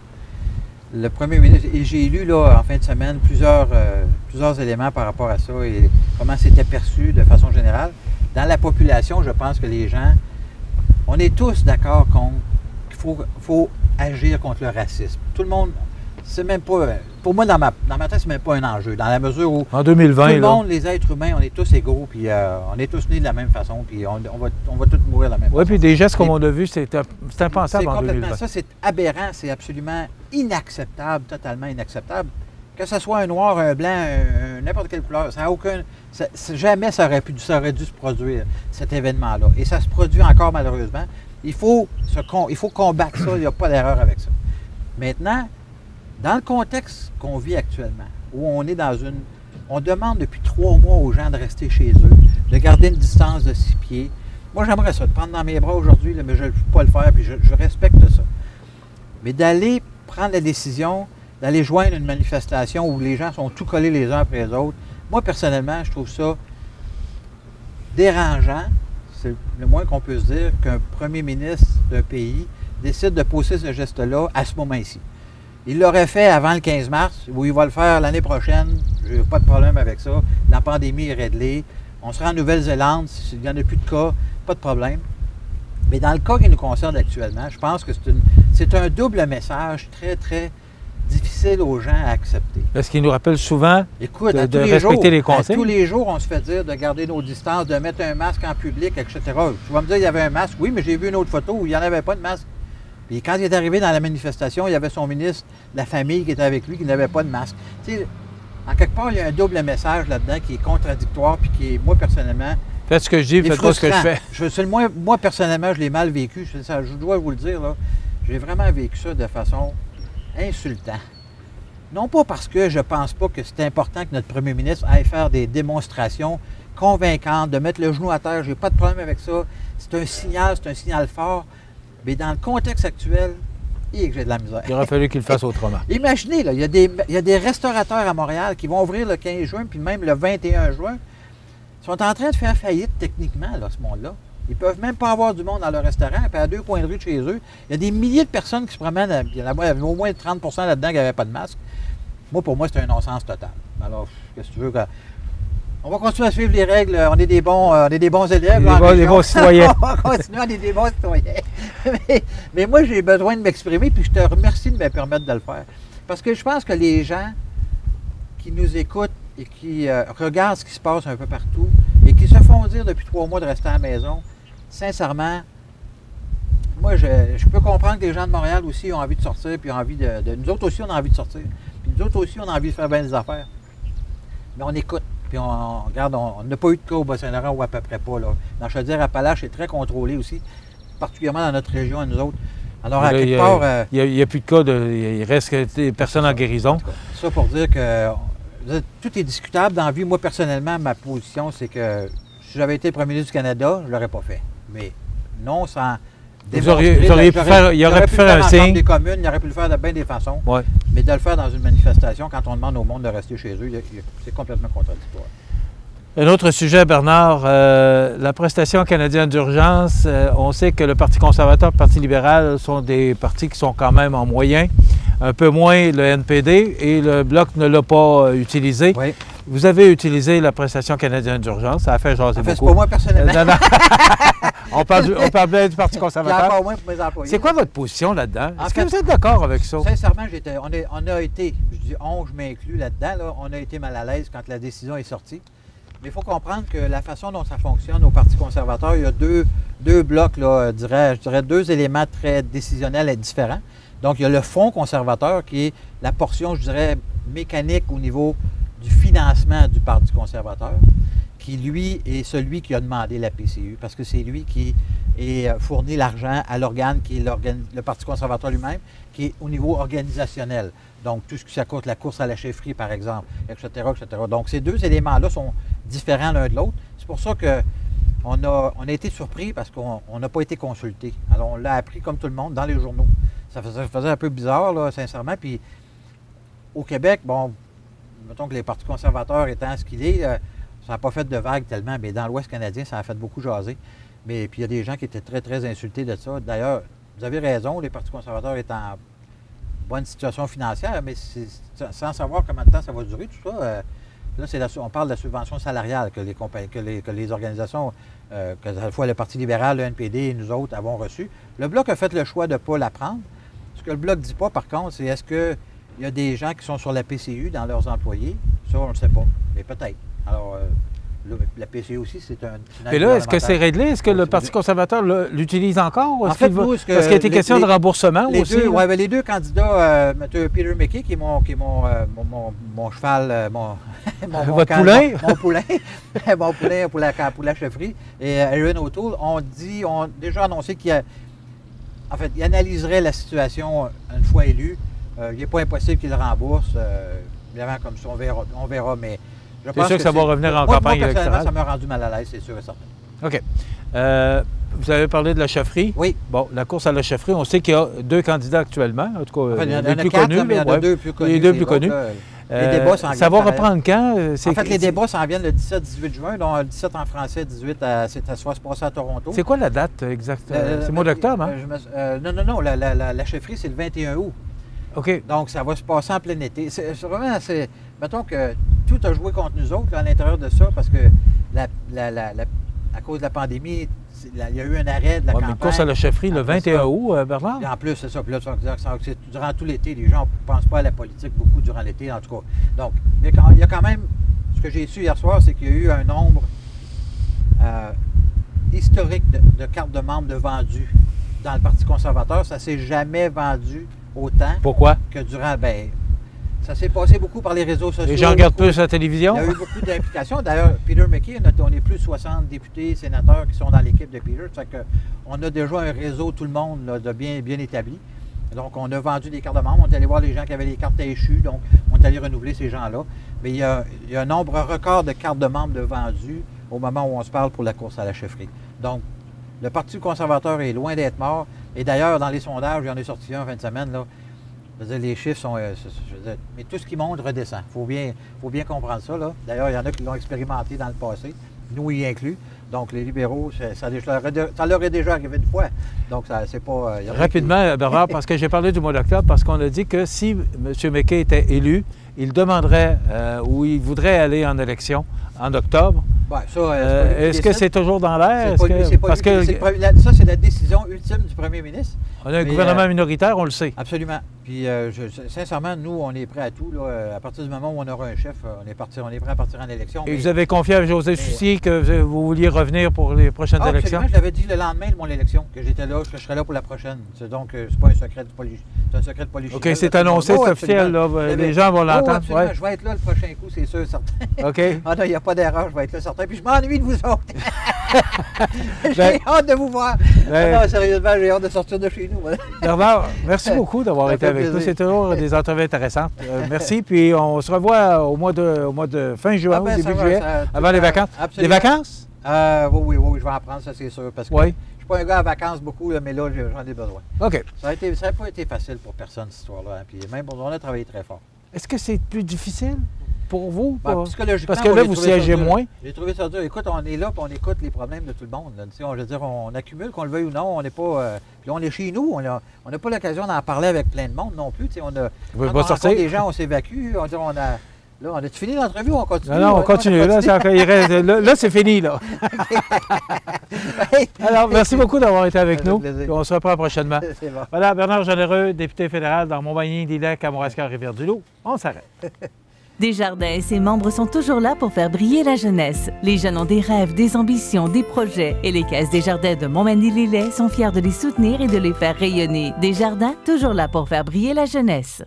Le premier ministre, et j'ai lu là, en fin de semaine plusieurs éléments par rapport à ça et comment c'était perçu de façon générale. Dans la population, je pense que les gens, on est tous d'accord qu'il faut agir contre le racisme. Tout le monde, c'est même pas, pour moi dans ma tête, c'est même pas un enjeu, dans la mesure où en 2020, tout le monde, les êtres humains, on est tous égaux, puis on est tous nés de la même façon, puis on va tous mourir de la même façon. Oui, puis des gestes comme on a vu, c'est impensable en 2020. Ça, c'est aberrant, c'est absolument inacceptable, totalement inacceptable. Que ce soit un noir, un blanc, n'importe quelle couleur, jamais ça aurait dû se produire, cet événement-là. Et ça se produit encore malheureusement. Il faut combattre ça, il n'y a pas d'erreur avec ça. Maintenant, dans le contexte qu'on vit actuellement, où on est on demande depuis 3 mois aux gens de rester chez eux, de garder une distance de 6 pieds. Moi, j'aimerais ça, de prendre dans mes bras aujourd'hui, mais je ne peux pas le faire, puis je respecte ça. Mais d'aller prendre la décision, d'aller joindre une manifestation où les gens sont tout collés les uns après les autres, moi, personnellement, je trouve ça dérangeant. C'est le moins qu'on peut se dire qu'un premier ministre d'un pays décide de poser ce geste-là à ce moment-ci. Il l'aurait fait avant le 15 mars, ou il va le faire l'année prochaine. Je n'ai pas de problème avec ça. La pandémie est réglée. On sera en Nouvelle-Zélande. S'il n'y en a plus de cas, pas de problème. Mais dans le cas qui nous concerne actuellement, je pense que c'est un double message très, très difficile aux gens à accepter. Parce qu'il nous rappelle souvent de respecter les consignes. Tous les jours, on se fait dire de garder nos distances, de mettre un masque en public, etc. Tu vas me dire qu'il y avait un masque. Oui, mais j'ai vu une autre photo où il n'y en avait pas de masque. Puis quand il est arrivé dans la manifestation, il y avait son ministre, la famille qui était avec lui, qui n'avait pas de masque. Tu sais, en quelque part, il y a un double message là-dedans qui est contradictoire, puis qui est, moi, personnellement... Faites ce que je dis, faites pas ce que je fais. Moi, personnellement, je l'ai mal vécu. Je dois vous le dire, là. J'ai vraiment vécu ça de façon insultante. Non pas parce que je pense pas que c'est important que notre premier ministre aille faire des démonstrations convaincante, de mettre le genou à terre, j'ai pas de problème avec ça. C'est un signal fort. Mais dans le contexte actuel, que j'ai de la misère. Il aurait fallu qu'il le fasse autrement. Imaginez, là, il y a des restaurateurs à Montréal qui vont ouvrir le 15 juin, puis même le 21 juin. Ils sont en train de faire faillite techniquement, là, ce monde-là. Ils ne peuvent même pas avoir du monde dans leur restaurant. Puis à 2 coins de rue de chez eux, il y a des milliers de personnes qui se promènent. Il y avait au moins 30 là-dedans qui n'avaient pas de masque. Moi, pour moi, c'est un non-sens total. Alors, qu'est-ce que tu veux? On va continuer à suivre les règles. On est des bons élèves. Des bons citoyens. On va continuer, on est des bons citoyens. mais moi, j'ai besoin de m'exprimer, puis je te remercie de me permettre de le faire. Parce que je pense que les gens qui nous écoutent et qui regardent ce qui se passe un peu partout et qui se font dire depuis 3 mois de rester à la maison, sincèrement, moi, je peux comprendre que les gens de Montréal aussi ont envie de sortir, puis ont envie nous autres aussi, on a envie de sortir. Puis nous autres aussi, on a envie de faire bien des affaires. Mais on écoute. Puis on regarde, on n'a pas eu de cas au Bas-Saint-Laurent ou à peu près pas. Là. Dans Chaudière-Appalaches, c'est très contrôlé aussi, particulièrement dans notre région à nous autres. Alors, à quelque part... Il n'y a plus de cas, il reste des personnes en guérison. Ça pour dire que tout est discutable dans la vie. Moi, personnellement, ma position, c'est que si j'avais été premier ministre du Canada, je ne l'aurais pas fait. Mais non, sans... Il aurait pu faire un signe. Des communes, il aurait pu le faire de bien des façons. Ouais. Mais de le faire dans une manifestation, quand on demande au monde de rester chez eux, c'est complètement contradictoire. Un autre sujet, Bernard, la prestation canadienne d'urgence. On sait que le Parti conservateur et le Parti libéral sont des partis qui sont quand même en moyen. Un peu moins le NPD et le Bloc ne l'a pas utilisé. Oui. Vous avez utilisé la prestation canadienne d'urgence. Ça a fait jaser beaucoup. C'est pas moi personnellement. Non. On parle bien du Parti conservateur. Encore moins pour mes employés. C'est quoi votre position là-dedans? Est-ce que vous êtes d'accord avec ça? Sincèrement, on a été, je dis on, je m'inclus là-dedans, là, on a été mal à l'aise quand la décision est sortie. Mais il faut comprendre que la façon dont ça fonctionne au Parti conservateur, il y a deux blocs, là, je dirais 2 éléments très décisionnels et différents. Donc, il y a le Fonds conservateur qui est la portion, je dirais, mécanique au niveau du financement du Parti conservateur, qui, lui, est celui qui a demandé la PCU, parce que c'est lui qui fournit l'argent à l'organe qui est le Parti conservateur lui-même, qui est au niveau organisationnel. Donc, tout ce qui s'accorde la course à la chefferie, par exemple, etc., etc. Donc, ces 2 éléments-là sont différents l'un de l'autre. C'est pour ça qu'on a été surpris parce qu'on n'a pas été consulté. Alors, on l'a appris comme tout le monde dans les journaux. Ça faisait un peu bizarre, là, sincèrement. Puis, au Québec, bon, mettons que les partis conservateurs étant ce qu'il est, ça n'a pas fait de vagues tellement, mais dans l'Ouest canadien, ça a fait beaucoup jaser. Mais puis, il y a des gens qui étaient très, très insultés de ça. D'ailleurs, vous avez raison, les partis conservateurs étant en bonne situation financière, mais sans savoir combien de temps ça va durer, tout ça. Là, on parle de la subvention salariale que les organisations, que à la fois le Parti libéral, le NPD et nous autres avons reçu. Le Bloc a fait le choix de ne pas la prendre. Ce que le Bloc ne dit pas, par contre, c'est est-ce qu'il y a des gens qui sont sur la PCU dans leurs employés? Ça, on ne le sait pas, mais peut-être. Alors, la PCU aussi, c'est un... Et là, est-ce que c'est réglé? Est-ce que le Parti conservateur l'utilise encore? En fait, parce qu'il a été question de remboursement aussi. Oui, les 2 candidats, M. Peter McKay, qui est mon cheval, votre poulain? Mon poulain, mon poulain pour la chefferie, et Erin O'Toole ont déjà annoncé qu'il analyserait la situation une fois élu. Il n'est pas impossible qu'il le rembourse. Évidemment, comme ça, on verra, mais... C'est sûr que ça va revenir en campagne électorale. Ça m'a rendu mal à l'aise, c'est sûr et certain. OK. Vous avez parlé de la chefferie. Oui. Bon, la course à la chefferie, on sait qu'il y a 2 candidats actuellement. En tout cas, il y en les plus 4, connus. mais il y en a 2 plus connus. Les 2 plus connus. Les débats s'en viennent. Ça va reprendre quand? En fait, les débats s'en viennent le 17-18 juin, dont le 17 en français, 18 ça va se passer à Toronto. C'est quoi la date exacte? C'est le mois d'octobre, hein? Non. La chefferie, c'est le 21 août. OK. Donc, ça va se passer en plein été. C'est vraiment... Mettons que tout a joué contre nous autres là, à l'intérieur de ça parce que à cause de la pandémie, il y a eu un arrêt de la campagne. Mais une course à la chefferie le 21 août, Bernard? Et en plus, c'est ça. Puis là, c'est durant tout l'été. Les gens ne pensent pas à la politique beaucoup durant l'été, en tout cas. Donc, il y a quand même... Ce que j'ai su hier soir, c'est qu'il y a eu un nombre historique de cartes de membres de vendus dans le Parti conservateur. Ça ne s'est jamais vendu autant. Pourquoi? Que durant... Ça s'est passé beaucoup par les réseaux sociaux. Les gens regardent plus la télévision? Il y a eu beaucoup d'implications. D'ailleurs, Peter McKay, on est plus de 60 députés, sénateurs qui sont dans l'équipe de Peter. Ça fait qu'on a déjà un réseau, tout le monde, là, de bien établi. Donc, on a vendu des cartes de membres. On est allé voir les gens qui avaient les cartes échues. Donc, on est allé renouveler ces gens-là. Mais il y a un nombre record de cartes de membres de vendus au moment où on se parle pour la course à la chefferie. Donc, le Parti conservateur est loin d'être mort. Et d'ailleurs, dans les sondages, il y en est sorti un en fin de semaine, là. Je veux dire, les chiffres sont... mais tout ce qui monte redescend. Il faut bien comprendre ça, là. D'ailleurs, il y en a qui l'ont expérimenté dans le passé, nous y inclus. Donc, les libéraux, ça leur est déjà arrivé une fois. Donc, ça, c'est pas... Rapidement, Bernard, parce que j'ai parlé du mois d'octobre, parce qu'on a dit que si M. McKay était élu, il demanderait ou il voudrait aller en élection en octobre. Ben, ça, est-ce que c'est toujours dans l'air? Ça, c'est la décision ultime du premier ministre. On a un gouvernement minoritaire, on le sait. Absolument. Puis, sincèrement, nous, on est prêts à tout. Là. À partir du moment où on aura un chef, on est prêt à partir en élection. Et vous avez confié à José Soucy que vous vouliez revenir pour les prochaines élections? Absolument. Je l'avais dit le lendemain de mon élection, que j'étais là, que je serais là pour la prochaine. Donc, c'est pas un secret de polichinelle. OK, c'est annoncé, c'est officiel. Là. Les gens vont l'entendre. Absolument. Ouais. Je vais être là le prochain coup, c'est sûr, certain. OK. Ah non, il n'y a pas d'erreur, je vais être là, certain. Puis je m'ennuie de vous autres. J'ai hâte de vous voir. Non, sérieusement, j'ai hâte de sortir de chez nous. Bernard, merci beaucoup d'avoir été avec nous. C'est toujours des entrevues intéressantes. Merci. Puis on se revoit au mois de fin juin, au début juillet, avant les vacances. Absolument. Des vacances? Oui, je vais en prendre, ça c'est sûr. Parce que je ne suis pas un gars à vacances beaucoup, là, mais là, j'en ai besoin. OK. Ça n'a pas été facile pour personne, cette histoire-là. Hein. Puis même, on a travaillé très fort. Est-ce que c'est plus difficile pour vous? Psychologiquement, parce que là, vous siégez moins. J'ai trouvé ça dur. Écoute, on est là et on écoute les problèmes de tout le monde. Là. Je veux dire, on accumule, qu'on le veuille ou non. On n'est pas. Puis on est chez nous. On n'a pas l'occasion d'en parler avec plein de monde non plus. Quand on rencontre des gens, on s'évacue. Là, on a-tu fini l'entrevue ou on continue? Non, on continue. Là, c'est fini. Là. Alors, merci beaucoup d'avoir été avec nous. On se reprend prochainement. Bon. Voilà, Bernard Généreux, député fédéral dans Montmagny, Lilac, Kamouraska, Rivière-du-Loup. On s'arrête. Desjardins et ses membres sont toujours là pour faire briller la jeunesse. Les jeunes ont des rêves, des ambitions, des projets. Et les Caisses Desjardins de Montmagny-Lillet sont fiers de les soutenir et de les faire rayonner. Desjardins, toujours là pour faire briller la jeunesse.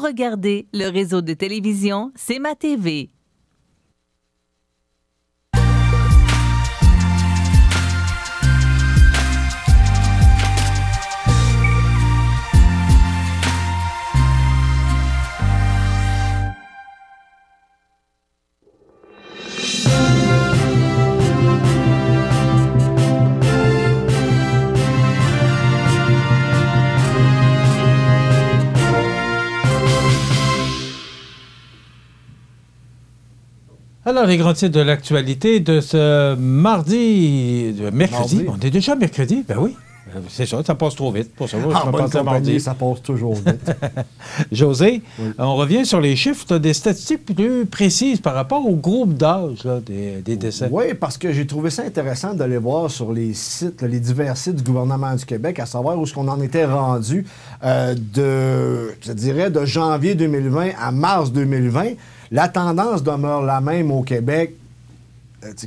Regardez le réseau de télévision C'est ma TV. Alors, les grands titres de l'actualité de ce mercredi. On est déjà mercredi? Ben oui. C'est ça passe trop vite. Pour ça, mardi. Ça passe toujours vite. José, on revient sur les chiffres. Tu as des statistiques plus précises par rapport au groupe d'âge des décès. Oui, parce que j'ai trouvé ça intéressant d'aller voir sur les sites, les divers sites du gouvernement du Québec, à savoir où est-ce qu'on en était rendu de janvier 2020 à mars 2020. La tendance demeure la même au Québec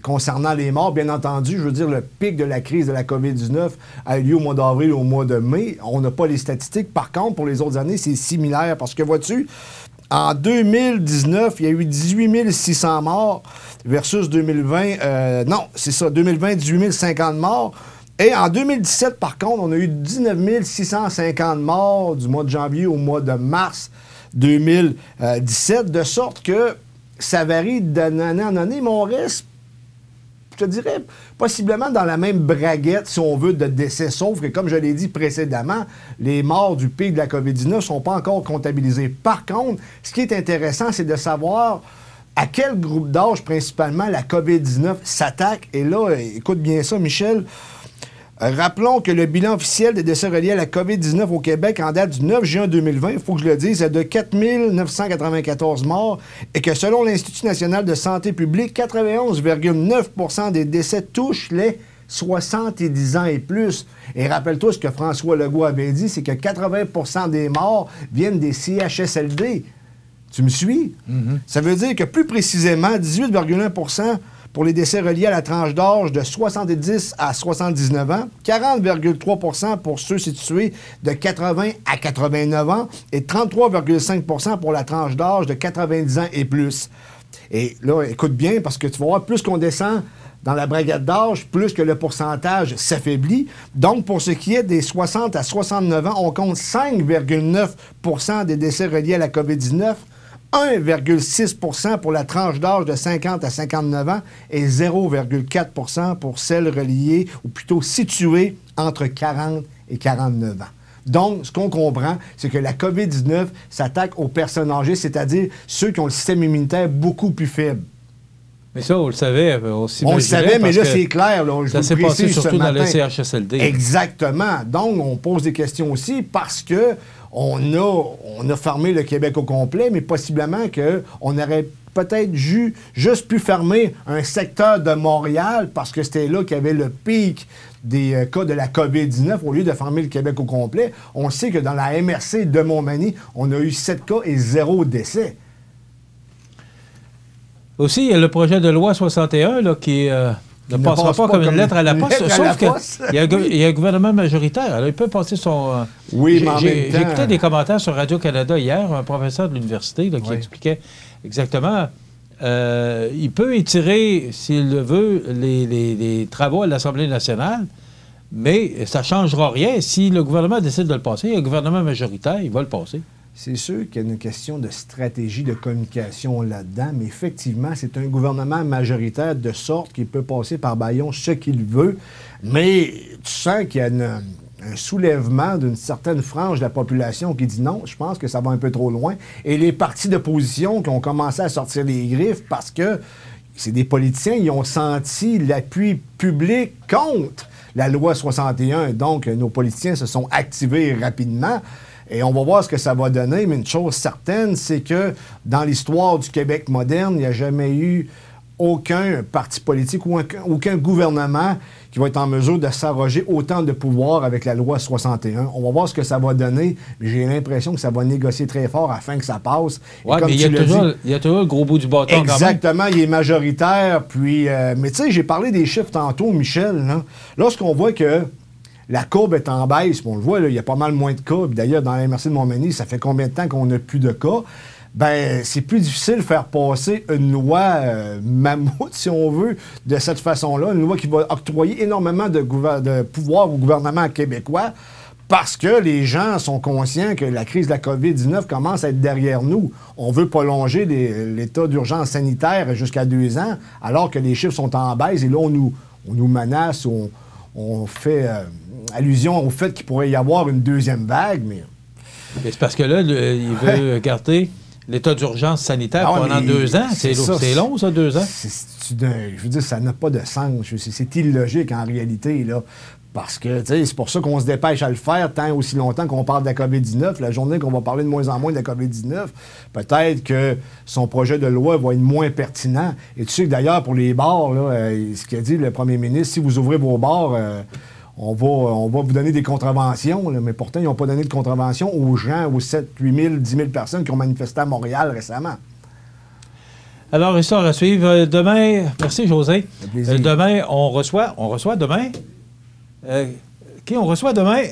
concernant les morts. Bien entendu, je veux dire, le pic de la crise de la COVID-19 a eu lieu au mois d'avril et au mois de mai. On n'a pas les statistiques. Par contre, pour les autres années, c'est similaire parce que, vois-tu, en 2019, il y a eu 18 600 morts versus 2020. 2020, 18 050 morts. Et en 2017, par contre, on a eu 19 650 morts du mois de janvier au mois de mars 2017, de sorte que ça varie d'année en année, mais on reste, je te dirais, possiblement dans la même braguette, si on veut, de décès, sauf que, comme je l'ai dit précédemment, les morts du pic de la COVID-19 ne sont pas encore comptabilisés. Par contre, ce qui est intéressant, c'est de savoir à quel groupe d'âge, principalement, la COVID-19 s'attaque. Et là, écoute bien ça, Michel. Rappelons que le bilan officiel des décès reliés à la COVID-19 au Québec en date du 9 juin 2020, il faut que je le dise, est de 4 994 morts et que selon l'Institut national de santé publique, 91,9 % des décès touchent les 70 ans et plus. Et rappelle-toi ce que François Legault avait dit, c'est que 80% des morts viennent des CHSLD. Tu me suis? Ça veut dire que plus précisément, 18,1% pour les décès reliés à la tranche d'âge de 70 à 79 ans, 40,3% pour ceux situés de 80 à 89 ans et 33,5% pour la tranche d'âge de 90 ans et plus. Et là, écoute bien, parce que tu vas voir, plus qu'on descend dans la braguette d'âge, plus que le pourcentage s'affaiblit. Donc, pour ce qui est des 60 à 69 ans, on compte 5,9% des décès reliés à la COVID-19, 1,6% pour la tranche d'âge de 50 à 59 ans et 0,4% pour celles reliées, ou plutôt situées, entre 40 et 49 ans. Donc, ce qu'on comprend, c'est que la COVID-19 s'attaque aux personnes âgées, c'est-à-dire ceux qui ont le système immunitaire beaucoup plus faible. Mais ça, on le savait. On le savait, mais là, c'est clair. Là, ça s'est passé surtout dans le CHSLD. Exactement. Donc, on pose des questions aussi parce que on a fermé le Québec au complet, mais possiblement qu'on aurait peut-être juste pu fermer un secteur de Montréal parce que c'était là qu'il y avait le pic des cas de la COVID-19 au lieu de fermer le Québec au complet. On sait que dans la MRC de Montmagny, on a eu 7 cas et 0 décès. Aussi, il y a le projet de loi 61 là, qui ne passera pas comme une lettre à la poste, sauf qu'il y a un gouvernement majoritaire. Alors, il peut passer son... Oui, mais en même temps... J'ai écouté des commentaires sur Radio-Canada hier, un professeur de l'université là, qui expliquait exactement... il peut étirer, s'il le veut, les travaux à l'Assemblée nationale, mais ça ne changera rien. Si le gouvernement décide de le passer, il y a un gouvernement majoritaire, il va le passer. C'est sûr qu'il y a une question de stratégie de communication là-dedans, mais effectivement, c'est un gouvernement majoritaire de sorte qu'il peut passer par bâillon ce qu'il veut, mais tu sens qu'il y a un soulèvement d'une certaine frange de la population qui dit non, je pense que ça va un peu trop loin. Et les partis d'opposition qui ont commencé à sortir les griffes parce que c'est des politiciens, ils ont senti l'appui public contre la loi 61. Donc, nos politiciens se sont activés rapidement. Et on va voir ce que ça va donner, mais une chose certaine, c'est que dans l'histoire du Québec moderne, il n'y a jamais eu aucun parti politique ou aucun gouvernement qui va être en mesure de s'arroger autant de pouvoir avec la loi 61. On va voir ce que ça va donner, mais j'ai l'impression que ça va négocier très fort afin que ça passe. Oui, mais il y a toujours le gros bout du bâton. Exactement, il est majoritaire. Puis, mais tu sais, j'ai parlé des chiffres tantôt, Michel. Lorsqu'on voit que la courbe est en baisse, on le voit, là, il y a pas mal moins de cas. D'ailleurs, dans la MRC de Montmagny, ça fait combien de temps qu'on n'a plus de cas? Ben, c'est plus difficile de faire passer une loi mammouth, si on veut, de cette façon-là. Une loi qui va octroyer énormément de pouvoir au gouvernement québécois parce que les gens sont conscients que la crise de la COVID-19 commence à être derrière nous. On veut prolonger l'état d'urgence sanitaire jusqu'à 2 ans, alors que les chiffres sont en baisse. Et là, on nous menace, on fait allusion au fait qu'il pourrait y avoir une deuxième vague, mais c'est parce que là, il veut garder l'état d'urgence sanitaire pendant 2 ans. C'est long, ça, 2 ans? Je veux dire, ça n'a pas de sens. C'est illogique, en réalité, là. Parce que, tu sais, c'est pour ça qu'on se dépêche à le faire tant aussi longtemps qu'on parle de la COVID-19. La journée qu'on va parler de moins en moins de la COVID-19, peut-être que son projet de loi va être moins pertinent. Et tu sais que d'ailleurs, pour les bars, là, ce qu'a dit le premier ministre, si vous ouvrez vos bars, on va vous donner des contraventions, là, mais pourtant, ils n'ont pas donné de contravention aux gens, aux 7, 8 000, 10 000 personnes qui ont manifesté à Montréal récemment. Alors, histoire à suivre. Demain, merci José. Demain, on reçoit demain... qui on reçoit demain?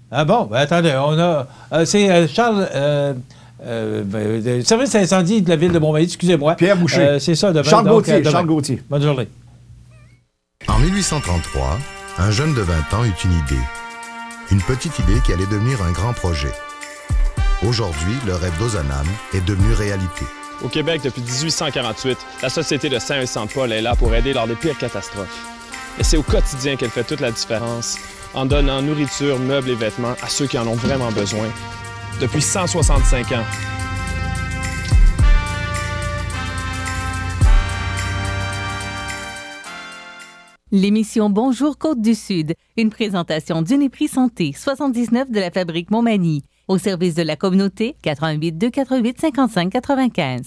Ah bon, ben attendez, on a... c'est Charles... le service d'incendie de la ville de Montmagny, excusez-moi. Pierre Boucher. C'est ça, demain. Charles Gauthier. Charles Gauthier. Bonne journée. En 1833, un jeune de 20 ans eut une idée. Une petite idée qui allait devenir un grand projet. Aujourd'hui, le rêve d'Ozanam est devenu réalité. Au Québec, depuis 1848, la Société de Saint-Vincent-de-Paul est là pour aider lors des pires catastrophes. Et c'est au quotidien qu'elle fait toute la différence, en donnant nourriture, meubles et vêtements à ceux qui en ont vraiment besoin. Depuis 165 ans. L'émission Bonjour Côte-du-Sud, une présentation d'Uniprix Santé, 79 de la Fabrique Montmagny, au service de la communauté, 88 248 55 95.